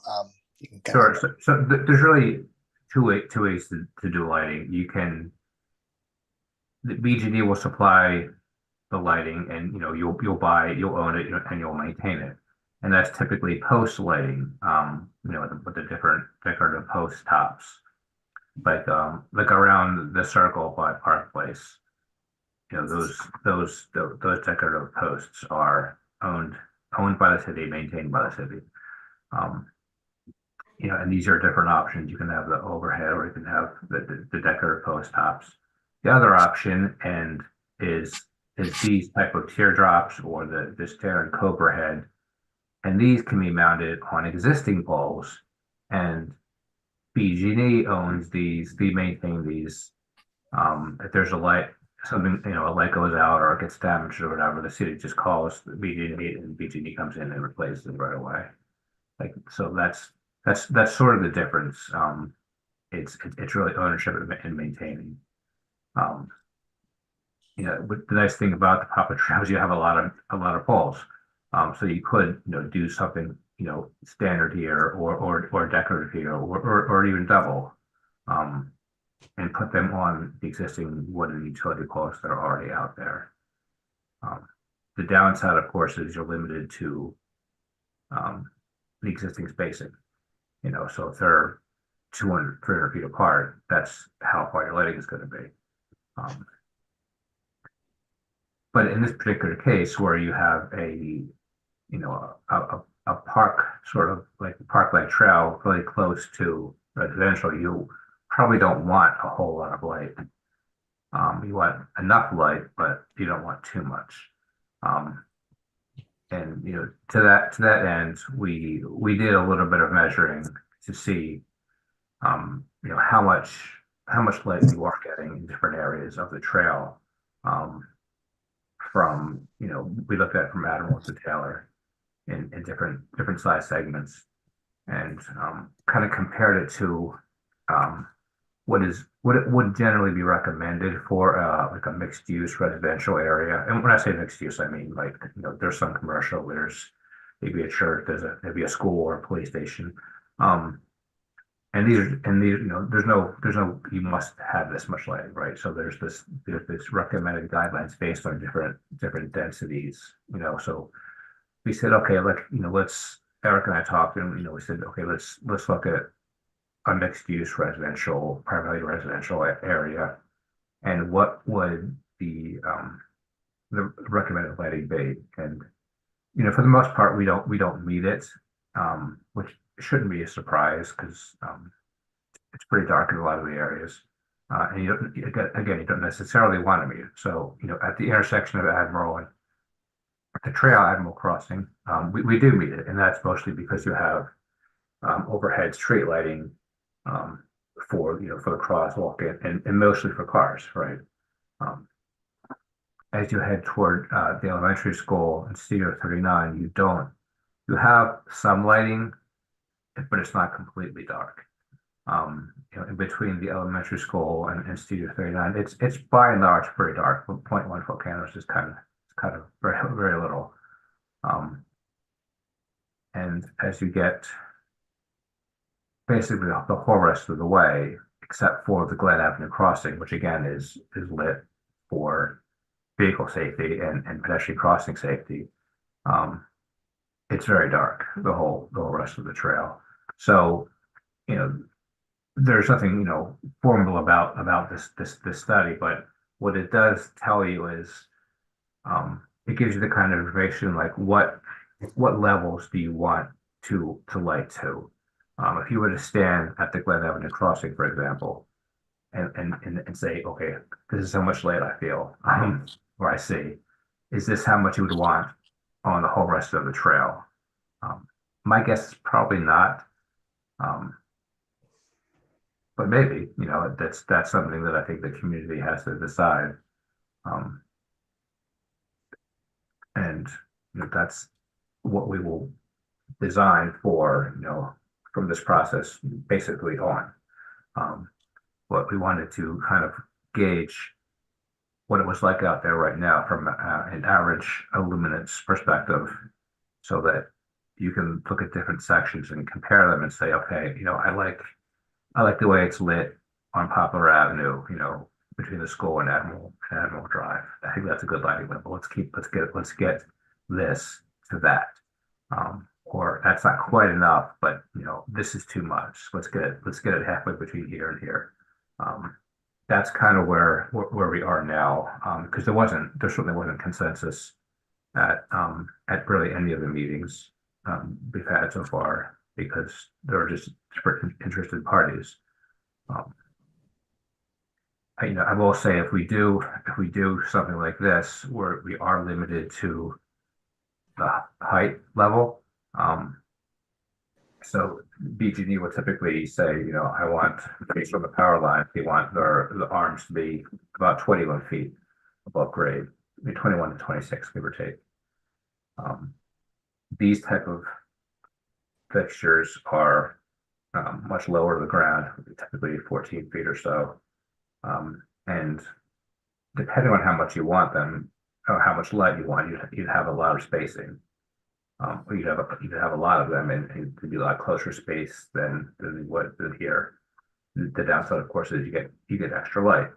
You can kind Sure. of, So there's really two ways to do lighting. The BGD will supply the lighting, and you'll own it, and you'll maintain it. And that's typically post lighting, with the different decorative post tops, like around the circle by Park Place. Those decorative posts are owned by the city, maintained by the city. And these are different options. You can have the overhead, or you can have the decorative post tops. The other option is these type of teardrops, or the stair and cobra head, and these can be mounted on existing poles. And BG&E owns these. They maintain these. If there's a light goes out or it gets damaged or whatever, the city just calls the BG&E, and BG&E comes in and replaces it right away. So that's sort of the difference. It's really ownership and maintaining. But the nice thing about the Papa Trail is you have a lot of poles. So you could do something standard here, or decorative here, or even double, and put them on the existing wooden utility poles that are already out there. The downside, of course, is you're limited to the existing spacing. So if they're 200, 300 feet apart, that's how far your lighting is going to be. But in this particular case, where you have a park, sort of like a park-like trail really close to residential, you probably don't want a whole lot of light. You want enough light, but you don't want too much. And to that end, we did a little bit of measuring to see how much light you are getting in different areas of the trail. We looked at from Admiral to Taylor in different size segments, and kind of compared it to what it would generally be recommended for like a mixed use residential area. And when I say mixed use, I mean there's some commercial, there's maybe a church, there's maybe a school or a police station. And these there's no you must have this much lighting, right? So there's this recommended guidelines based on different densities. So we said, okay, let's Eric and I talked, and we said, okay, let's look at a mixed use residential, primarily residential area, and what would the recommended lighting be? And for the most part, we don't meet it, which shouldn't be a surprise, because it's pretty dark in a lot of the areas, and you don't necessarily want to meet it. So at the intersection of Admiral and the trail, Admiral Crossing, we do meet it, and that's mostly because you have overhead street lighting for the crosswalk, and mostly for cars, right? As you head toward the elementary school and Studio 39, you have some lighting, but it's not completely dark. In between the elementary school and Studio 39, it's by and large pretty dark. 0.1 foot candles is kind of very, very little. And as you get basically the whole rest of the way, except for the Glen Avenue crossing, which again is lit for vehicle safety and pedestrian crossing safety, it's very dark the whole rest of the trail. So there's nothing formal about this study, but what it does tell you is it gives you the kind of information, like what levels do you want to light to. If you were to stand at the Glen Avenue crossing, for example, and say, okay, this is how much light I feel, or I see, is this how much you would want on the whole rest of the trail? My guess is probably not, but maybe, that's something that I think the community has to decide. And what we will design for, from this process basically on. What we wanted to kind of gauge what it was like out there right now from an average illuminance perspective, so that you can look at different sections and compare them and say, okay, I like the way it's lit on Poplar Avenue, between the school and Admiral Drive. I think that's a good lighting level. Let's get this to that. Or that's not quite enough, but this is too much. Let's get it halfway between here and here. That's kind of where we are now, because there certainly wasn't consensus at really any of the meetings we've had so far, because there are just different interested parties. I will say, if we do something like this, where we are limited to the height level, so BGD will typically say, I want, based on the power line, they want the arms to be about 21 feet above grade, 21 to 26, give or take. These type of fixtures are much lower to the ground, typically 14 feet or so. And depending on how much you want them, or how much light you want, you'd have a lot of spacing. Or you'd have a lot of them, and it'd be a lot closer space than what here. The downside, of course, is you get extra light.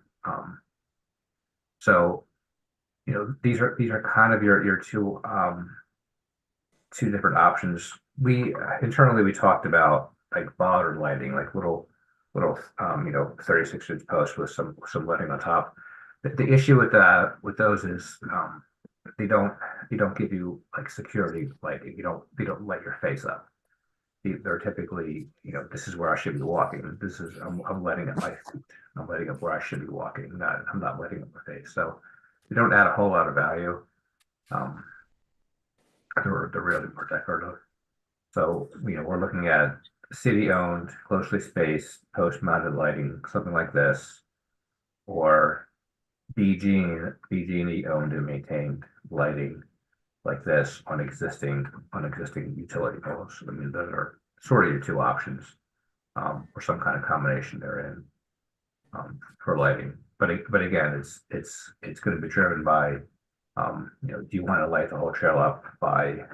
So these are kind of your two different options. We internally, we talked about like bollard lighting, like little 36-inch posts with some lighting on top. The issue with those is they don't give you like security lighting. They don't light your face up. They're typically, this is where I should be walking. I'm lighting up my feet. I'm lighting up where I should be walking. I'm not lighting up my face. So they don't add a whole lot of value. They're really more decorative. So we're looking at city-owned, closely spaced, post-mounted lighting, something like this, or BG&E owned and maintained lighting like this on existing utility poles. I mean, those are sort of your two options, or some kind of combination therein, for lighting. But again, it's going to be driven by, do you want to light the whole trail up by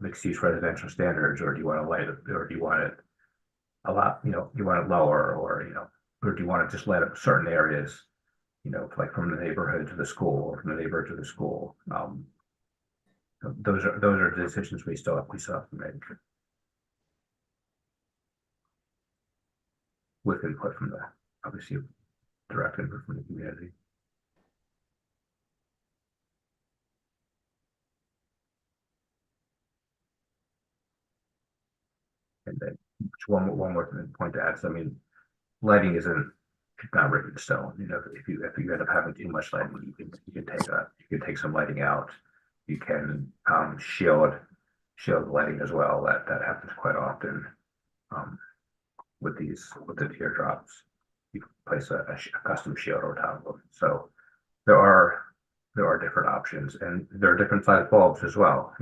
mixed use residential standards, or do you want to light it, or do you want it a lot, you want it lower, or or do you want to just light up certain areas, like from the neighborhood to the school, or from the neighborhood to the school. Those are decisions we still have to make, with input from obviously direct input from the community. And then one more point to add. So, I mean, lighting isn't not written in stone. If you end up having too much lighting, you can take some lighting out. You can shield lighting as well. That happens quite often with the teardrops. You place a custom shield on top of them. So there are different options, and there are different size bulbs as well.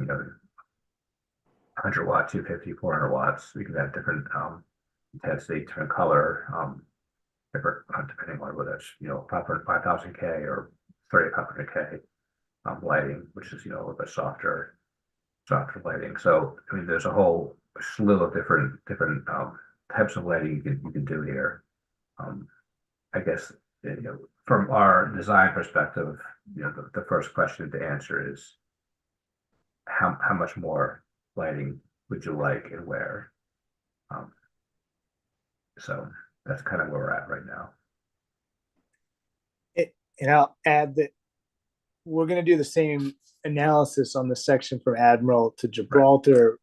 100 watt, 250, 400 watts. We can have different intensity, different color, different depending on whether it's 5000K or 3500K lighting, which is a little bit softer lighting. So I mean, there's a whole slew of different types of lighting you can do here. I guess from our design perspective, the first question to answer is how much more lighting would you like and where? So that's kind of where we're at right now. And I'll add that we're going to do the same analysis on the section from Admiral to Gibraltar,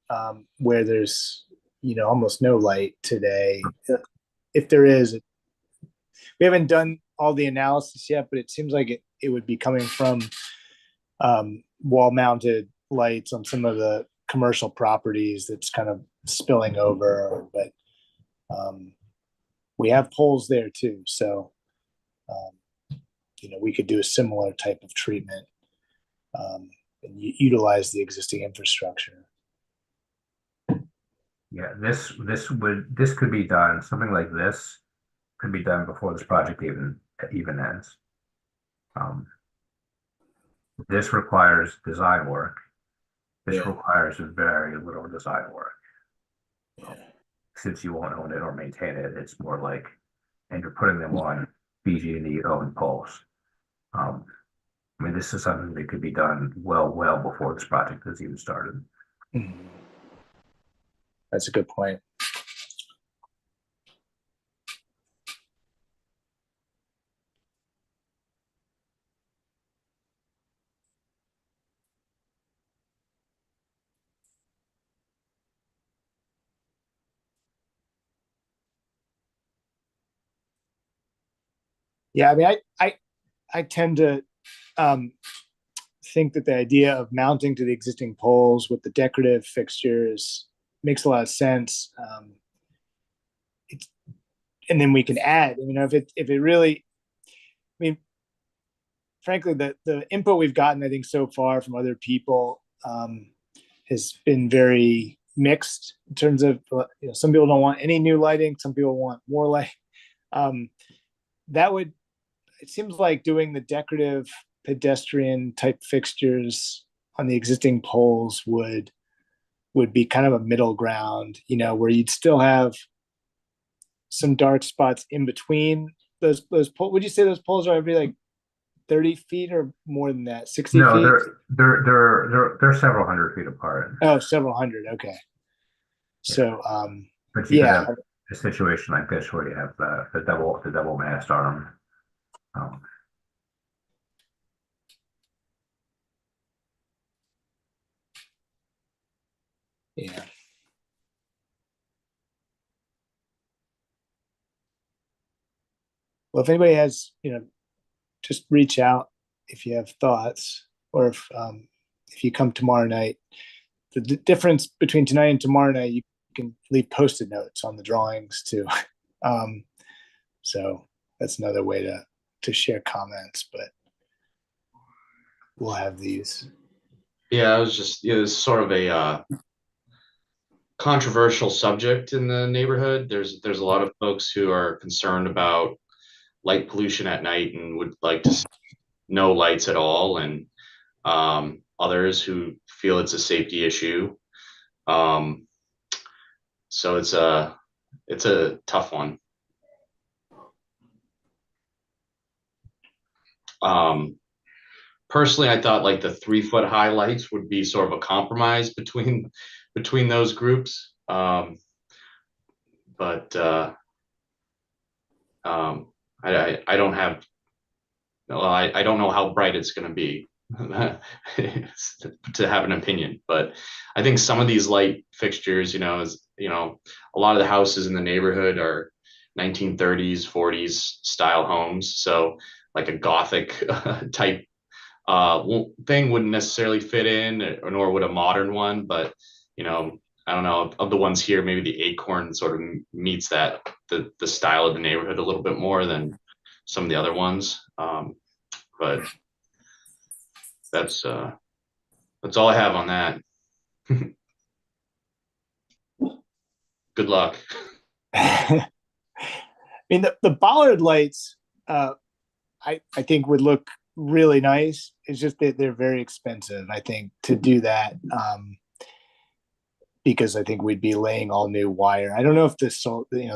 where there's almost no light today. If there is, we haven't done all the analysis yet, but it seems like it would be coming from wall mounted lights on some of the commercial properties that's kind of spilling over, but we have poles there too. So, we could do a similar type of treatment. utilize the existing infrastructure. Yeah, this could be done, something like this could be done before this project even ends. This requires design work. This requires very little design work. Since you won't own it or maintain it, it's more like, and you're putting them on BG&E owned poles. I mean, this is something that could be done well before this project has even started. That's a good point. Yeah, I mean, I tend to think that the idea of mounting to the existing poles with the decorative fixtures makes a lot of sense. And then we can add, if it really, I mean, frankly, the input we've gotten, I think, so far from other people has been very mixed in terms of, some people don't want any new lighting, some people want more light. It seems like doing the decorative pedestrian type fixtures on the existing poles would be kind of a middle ground, where you'd still have some dark spots in between those poles. Would you say those poles are every like 30 feet or more than that? 60 feet? No, they're several hundred feet apart. Oh, several hundred. Okay. So, but you could have a situation like this where you have the double mast arm. Yeah. Well, if anybody has, just reach out if you have thoughts, or if you come tomorrow night. The difference between tonight and tomorrow night, you can leave Post-it notes on the drawings too. So that's another way to share comments, but we'll have these. Yeah, I was just, it's sort of a controversial subject in the neighborhood. There's a lot of folks who are concerned about light pollution at night and would like to see no lights at all, and others who feel it's a safety issue. So it's a tough one. Personally, I thought like the 3-foot high lights would be sort of a compromise between those groups. But I don't have, well, I don't know how bright it's going to be to have an opinion, but I think some of these light fixtures, a lot of the houses in the neighborhood are 1930s, 40s style homes. So like a Gothic type thing wouldn't necessarily fit in, or nor would a modern one. But I don't know, of the ones here, maybe the Acorn sort of meets that the style of the neighborhood a little bit more than some of the other ones. But that's all I have on that. Good luck. I mean, the bollard lights, I think would look really nice. It's just that they're very expensive, I think, to do that, because I think we'd be laying all new wire. I don't know if the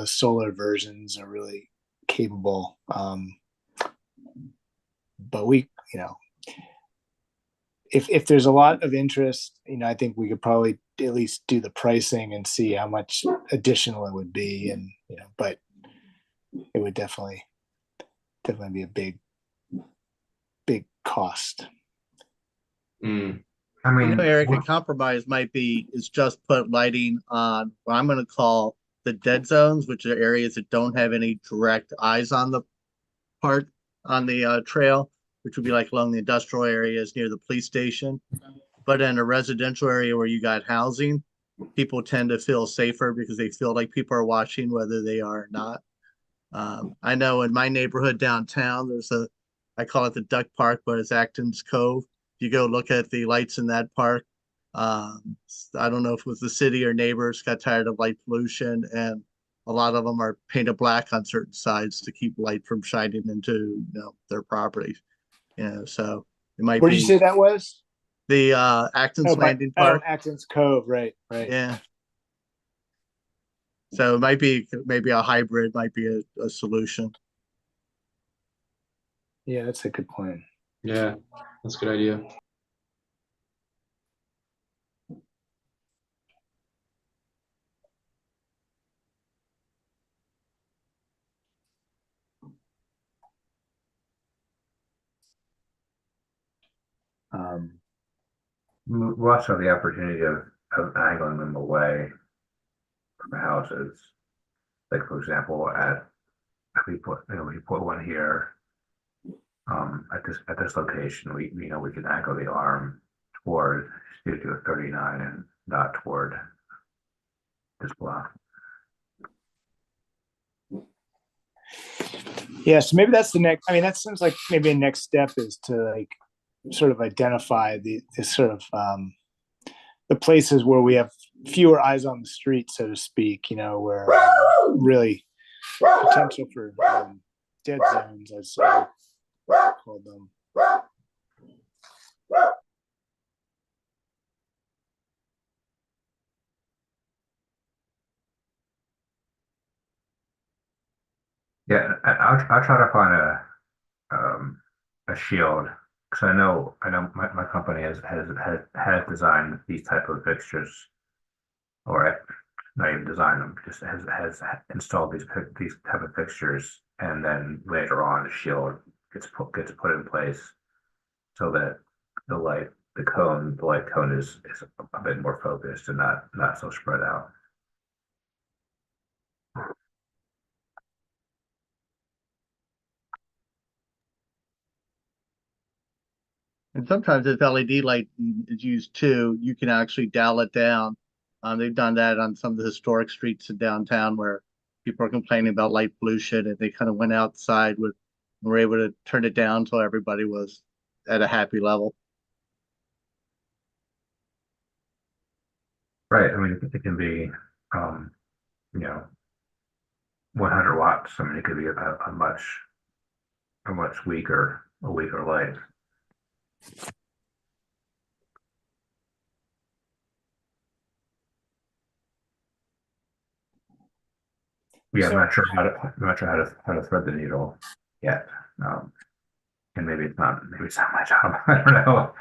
solar versions are really capable, but we, if there's a lot of interest, I think we could probably at least do the pricing and see how much additional it would be, and but it would definitely be a big cost. I mean, Eric, a compromise might be is just put lighting on what I'm going to call the dead zones, which are areas that don't have any direct eyes on the trail, which would be like along the industrial areas near the police station. But in a residential area where you got housing, people tend to feel safer because they feel like people are watching whether they are or not. I know in my neighborhood downtown, I call it the Duck Park, but it's Acton's Cove. you go look at the lights in that park. I don't know if it was the city or neighbors got tired of light pollution, and a lot of them are painted black on certain sides to keep light from shining into, their properties. So it might Where'd you be say that was? the Acton's Landing Park. Acton's Cove, right. Yeah. So it might be maybe a hybrid might be a solution. Yeah, that's a good plan. Yeah, that's a good idea. We also have the opportunity of angling them away from the houses. Like for example, if we put one here at this location, we can angle the arm toward Studio 39 and not toward this block. Yeah, so maybe that's the next. I mean, that seems like maybe a next step is to like sort of identify the sort of the places where we have fewer eyes on the street, so to speak. Where really potential for dead zones, as I call them. Yeah, I'll try to find a shield, because I know my company has designed these type of fixtures, or not even designed them, just has installed these type of fixtures, and then later on a shield gets put in place so that the light cone is a bit more focused and not so spread out. And sometimes if LED light is used too, you can actually dial it down. They've done that on some of the historic streets in downtown where people are complaining about light pollution, and they kind of went outside were able to turn it down until everybody was at a happy level. Right. I mean, it can be, 100 watts. I mean, it could be a much weaker light. Yeah, I'm not sure how to thread the needle yet. And maybe it's not my job. I don't know.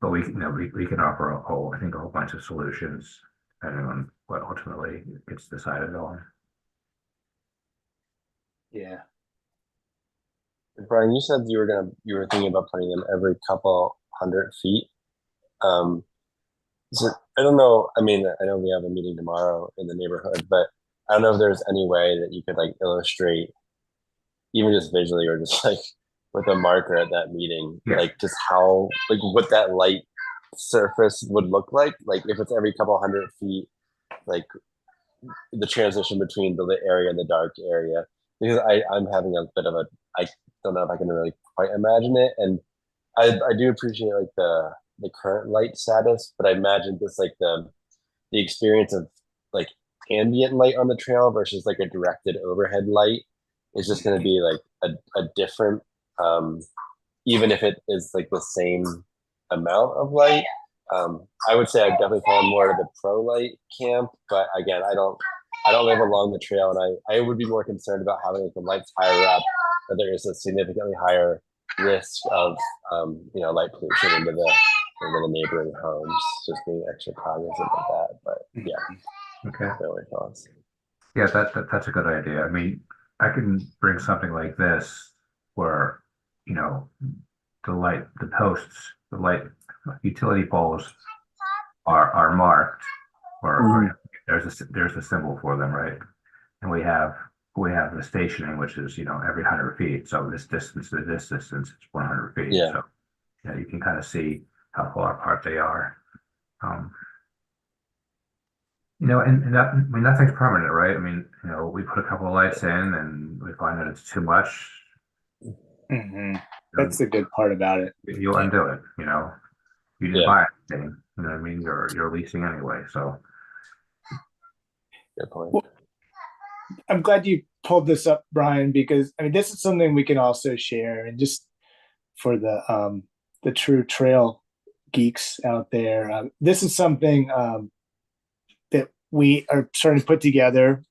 But we can offer a whole bunch of solutions depending on what ultimately gets decided on. Yeah. Brian, you said you were thinking about putting them every couple 100 feet. So I don't know. I mean, I know we have a meeting tomorrow in the neighborhood, but I don't know if there's any way that you could like illustrate, even just visually or just like with a marker at that meeting, like just how, like what that light surface would look like if it's every couple 100 feet, like the transition between the lit area and the dark area. Because I'm having a bit of I don't know if I can really quite imagine it. And I do appreciate like the current light status, but I imagine this like the experience of like ambient light on the trail versus like a directed overhead light is just going to be like a different, even if it is like the same amount of light. I would say I definitely fall more to the pro light camp, but again, I don't live along the trail, and I would be more concerned about having like the lights higher up, that there is a significantly higher risk of light pollution into the neighboring homes. Just being extra cognizant of that. But yeah, Okay. my thoughts. Yeah, that's a good idea. I mean, I can bring something like this where the posts, the light utility poles are marked, or there's a symbol for them, right? And we have the stationing, which is every 100 feet. So this distance to this distance is 100 feet. Yeah. So you can kind of see how far apart they are. And that, I mean, nothing's permanent, right? I mean, we put a couple of lights in and we find that it's too much. Hmm. That's the good part about it. You'll undo it, you know. You didn't Yeah. buy anything, you know what I mean? You're leasing anyway, so. Good point. Well, I'm glad you pulled this up, Brian, because I mean this is something we can also share, and just for the true trail geeks out there, this is something that we are starting to put together.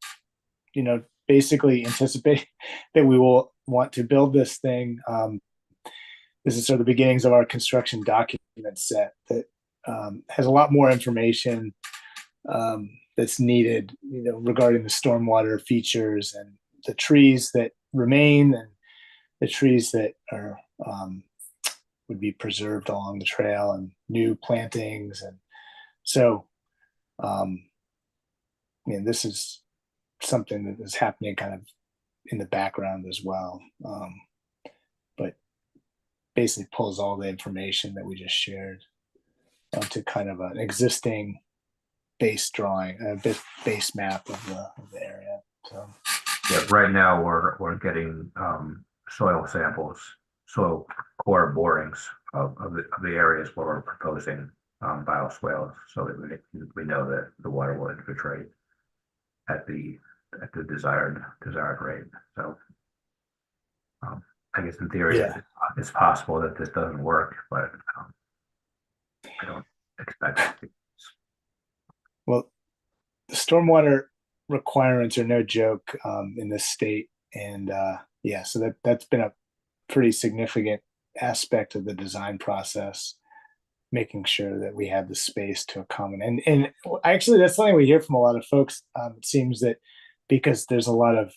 You know, basically anticipate that we will want to build this thing. This is sort of the beginnings of our construction document set that has a lot more information that's needed, you know, regarding the stormwater features and the trees that remain and the trees that are would be preserved along the trail and new plantings. And so, I mean, this is something that is happening kind of in the background as well. But basically pulls all the information that we just shared onto kind of an existing base drawing, a base map of the area. So Yeah, right now we're getting soil samples, soil core borings of the areas where we're proposing bioswales, so that we know that the water will infiltrate at the desired rate. So I guess in theory, yeah, it's possible that this doesn't work, but I don't expect it to. well, the stormwater requirements are no joke in this state, and yeah, so that's been a pretty significant aspect of the design process, making sure that we have the space to accommodate. And actually, that's something we hear from a lot of folks. It seems that because there's a lot of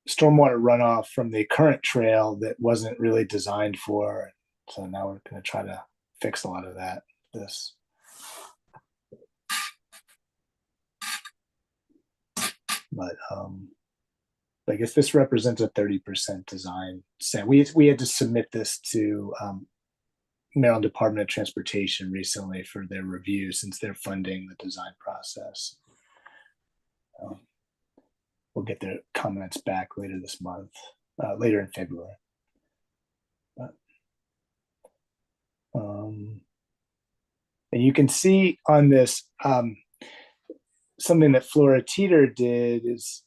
stormwater runoff from the current trail that wasn't really designed for. So now we're going to try to fix a lot of that. But I guess this represents a 30% design set. We had to submit this to Maryland Department of Transportation recently for their review, since they're funding the design process. We'll get their comments back later this month, later in February. But, and you can see on this, something that Flora Teeter did is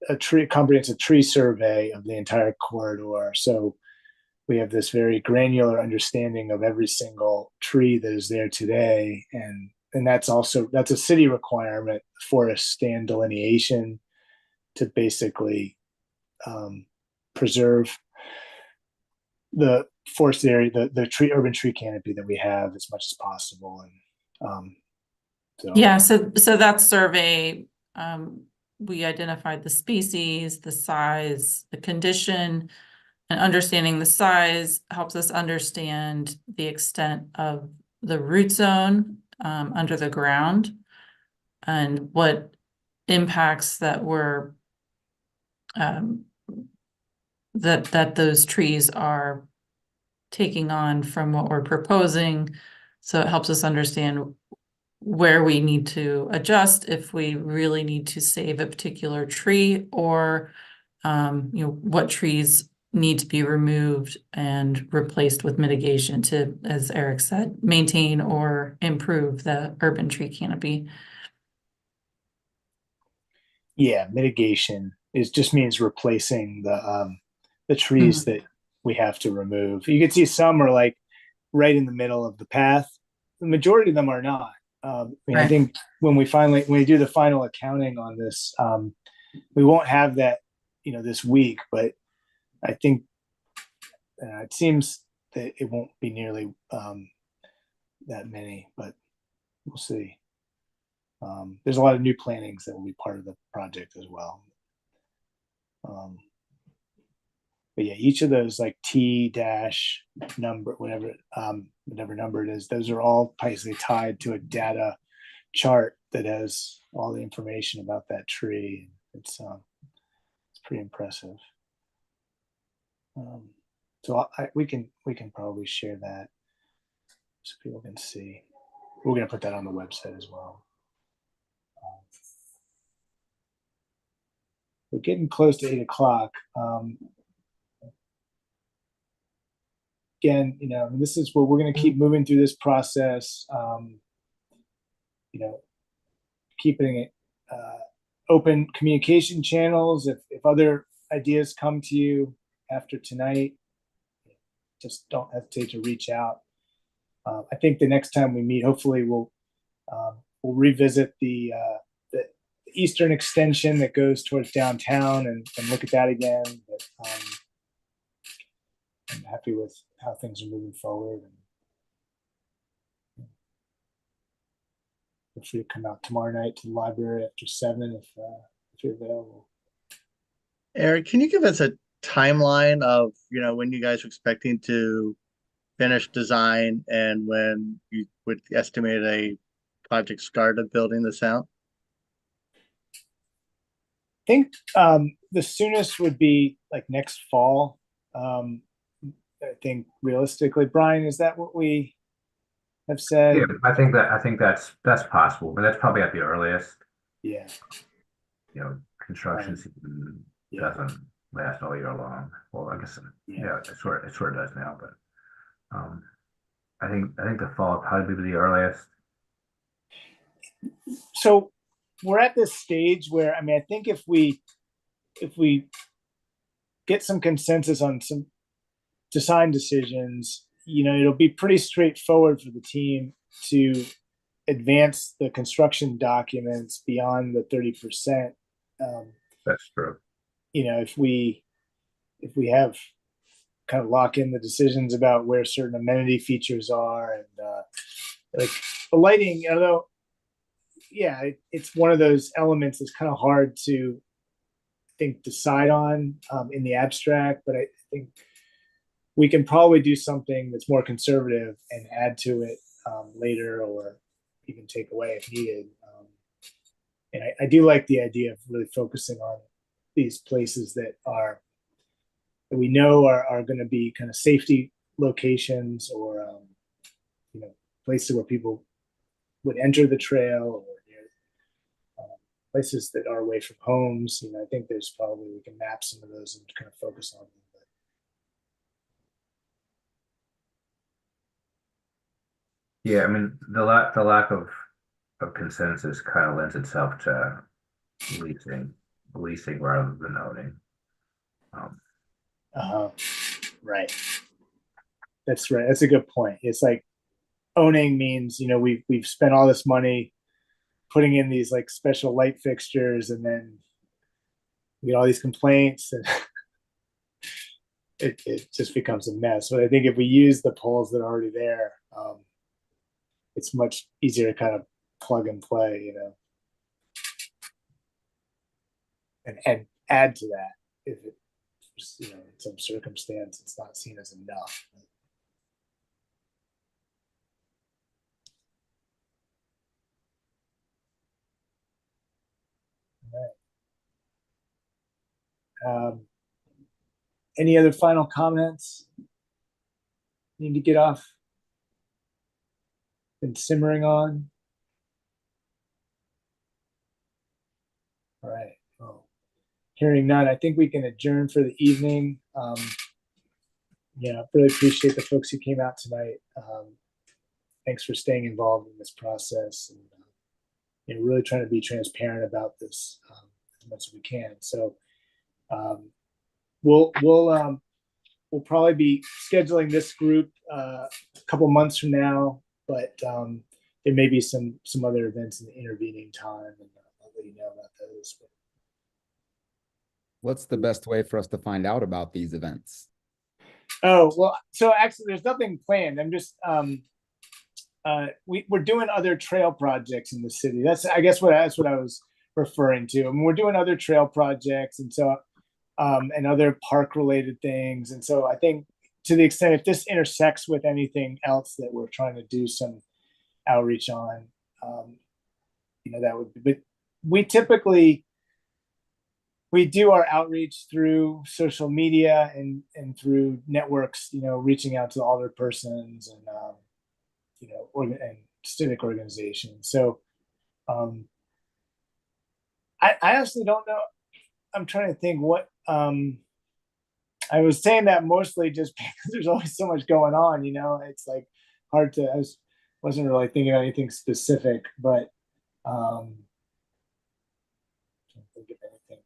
a comprehensive tree survey of the entire corridor. So we have this very granular understanding of every single tree that is there today. And that's a city requirement, forest stand delineation, to basically preserve the forest area, the urban tree canopy that we have as much as possible. And yeah, so that survey, we identified the species, the size, the condition, and understanding the size helps us understand the extent of the root zone under the ground and what impacts that were that those trees are taking on from what we're proposing. So it helps us understand where we need to adjust if we really need to save a particular tree, or what trees need to be removed and replaced with mitigation to, as Eric said, maintain or improve the urban tree canopy. Yeah, mitigation just means replacing the trees that we have to remove. You can see some are like right in the middle of the path. The majority of them are not. I think when we do the final accounting on this, we won't have that, this week, but I think it seems that it won't be nearly that many, but we'll see. There's a lot of new plantings that will be part of the project as well. But yeah, each of those like T- number, whatever number it is, those are all basically tied to a data chart that has all the information about that tree. It's pretty impressive. So we can probably share that so people can see. We're going to put that on the website as well. we're getting close to 8 o'clock. Again, this is where we're going to keep moving through this process. Keeping it open communication channels. If other ideas come to you after tonight, just don't hesitate to reach out. I think the next time we meet, hopefully we'll revisit the eastern extension that goes towards downtown and look at that again. But I'm happy with how things are moving forward. And feel free to come out tomorrow night to the library after 7 if you're available. Eric, can you give us a timeline of, when you guys are expecting to finish design and when you would estimate a project start of building this out? I think the soonest would be like next fall. I think realistically, Brian, is that what we have said? Yeah, I think that's possible, but that's probably at the earliest. Yeah. Construction Right. season doesn't last all year long. Well, I guess it sort of does now, but I think the fall would probably be the earliest. So we're at this stage where, I think if we get some consensus on some design decisions, it'll be pretty straightforward for the team to advance the construction documents beyond the 30%. That's true. If we have kind of lock in the decisions about where certain amenity features are and like the lighting, although it's one of those elements that's kind of hard to decide on in the abstract, but I think we can probably do something that's more conservative and add to it later, or even take away if needed. And I do like the idea of really focusing on these places that we know are going to be kind of safety locations, or places where people would enter the trail, or places that are away from homes. I think there's probably, we can map some of those and kind of focus on them. Yeah, the lack of consensus kind of lends itself to leasing rather than owning. Right. That's right. That's a good point. It's like owning means, we've spent all this money putting in these like special light fixtures, and then we get all these complaints, and it just becomes a mess. But I think if we use the poles that are already there, it's much easier to kind of plug and play, and add to that if it, in some circumstance it's not seen as enough. All right. Any other final comments? Need to get off? Been simmering on? All right. Well, hearing none, I think we can adjourn for the evening. I really appreciate the folks who came out tonight. Thanks for staying involved in this process, and really trying to be transparent about this as much as we can. So we'll probably be scheduling this group a couple months from now, but there may be some other events in the intervening time, and I'll let you know about those. What's the best way for us to find out about these events? Oh, well, so actually there's nothing planned. I'm just we're doing other trail projects in the city. That's what I was referring to. We're doing other trail projects, and so and other park related things. And so I think, to the extent if this intersects with anything else that we're trying to do some outreach on, that would be, but we do our outreach through social media and through networks, reaching out to alderpersons and and civic organizations. So I honestly don't know. I'm trying to think what, I was saying that mostly just because there's always so much going on, it's like hard to, wasn't really thinking of anything specific, but, can't think of anything.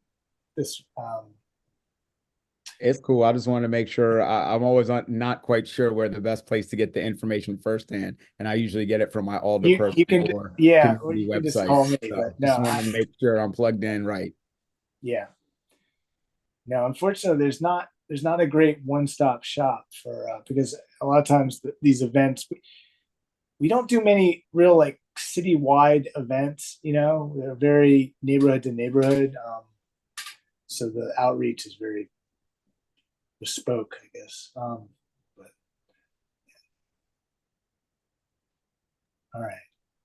It's cool. I just want to make sure. I'm always not quite sure where the best place to get the information firsthand, and I usually get it from my Alderperson you can, or yeah, community you can just website. call me, So but just no, want to make sure I'm plugged in right. yeah. No, unfortunately, there's not a great one-stop shop for because a lot of times these events, we don't do many real like citywide events. They're very neighborhood to neighborhood, so the outreach is very bespoke, I guess. But all right,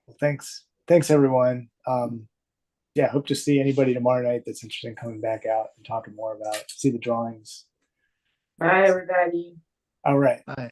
well, thanks everyone. Yeah, hope to see anybody tomorrow night that's interested in coming back out and talking more about see the drawings. Bye, everybody. All right. Bye.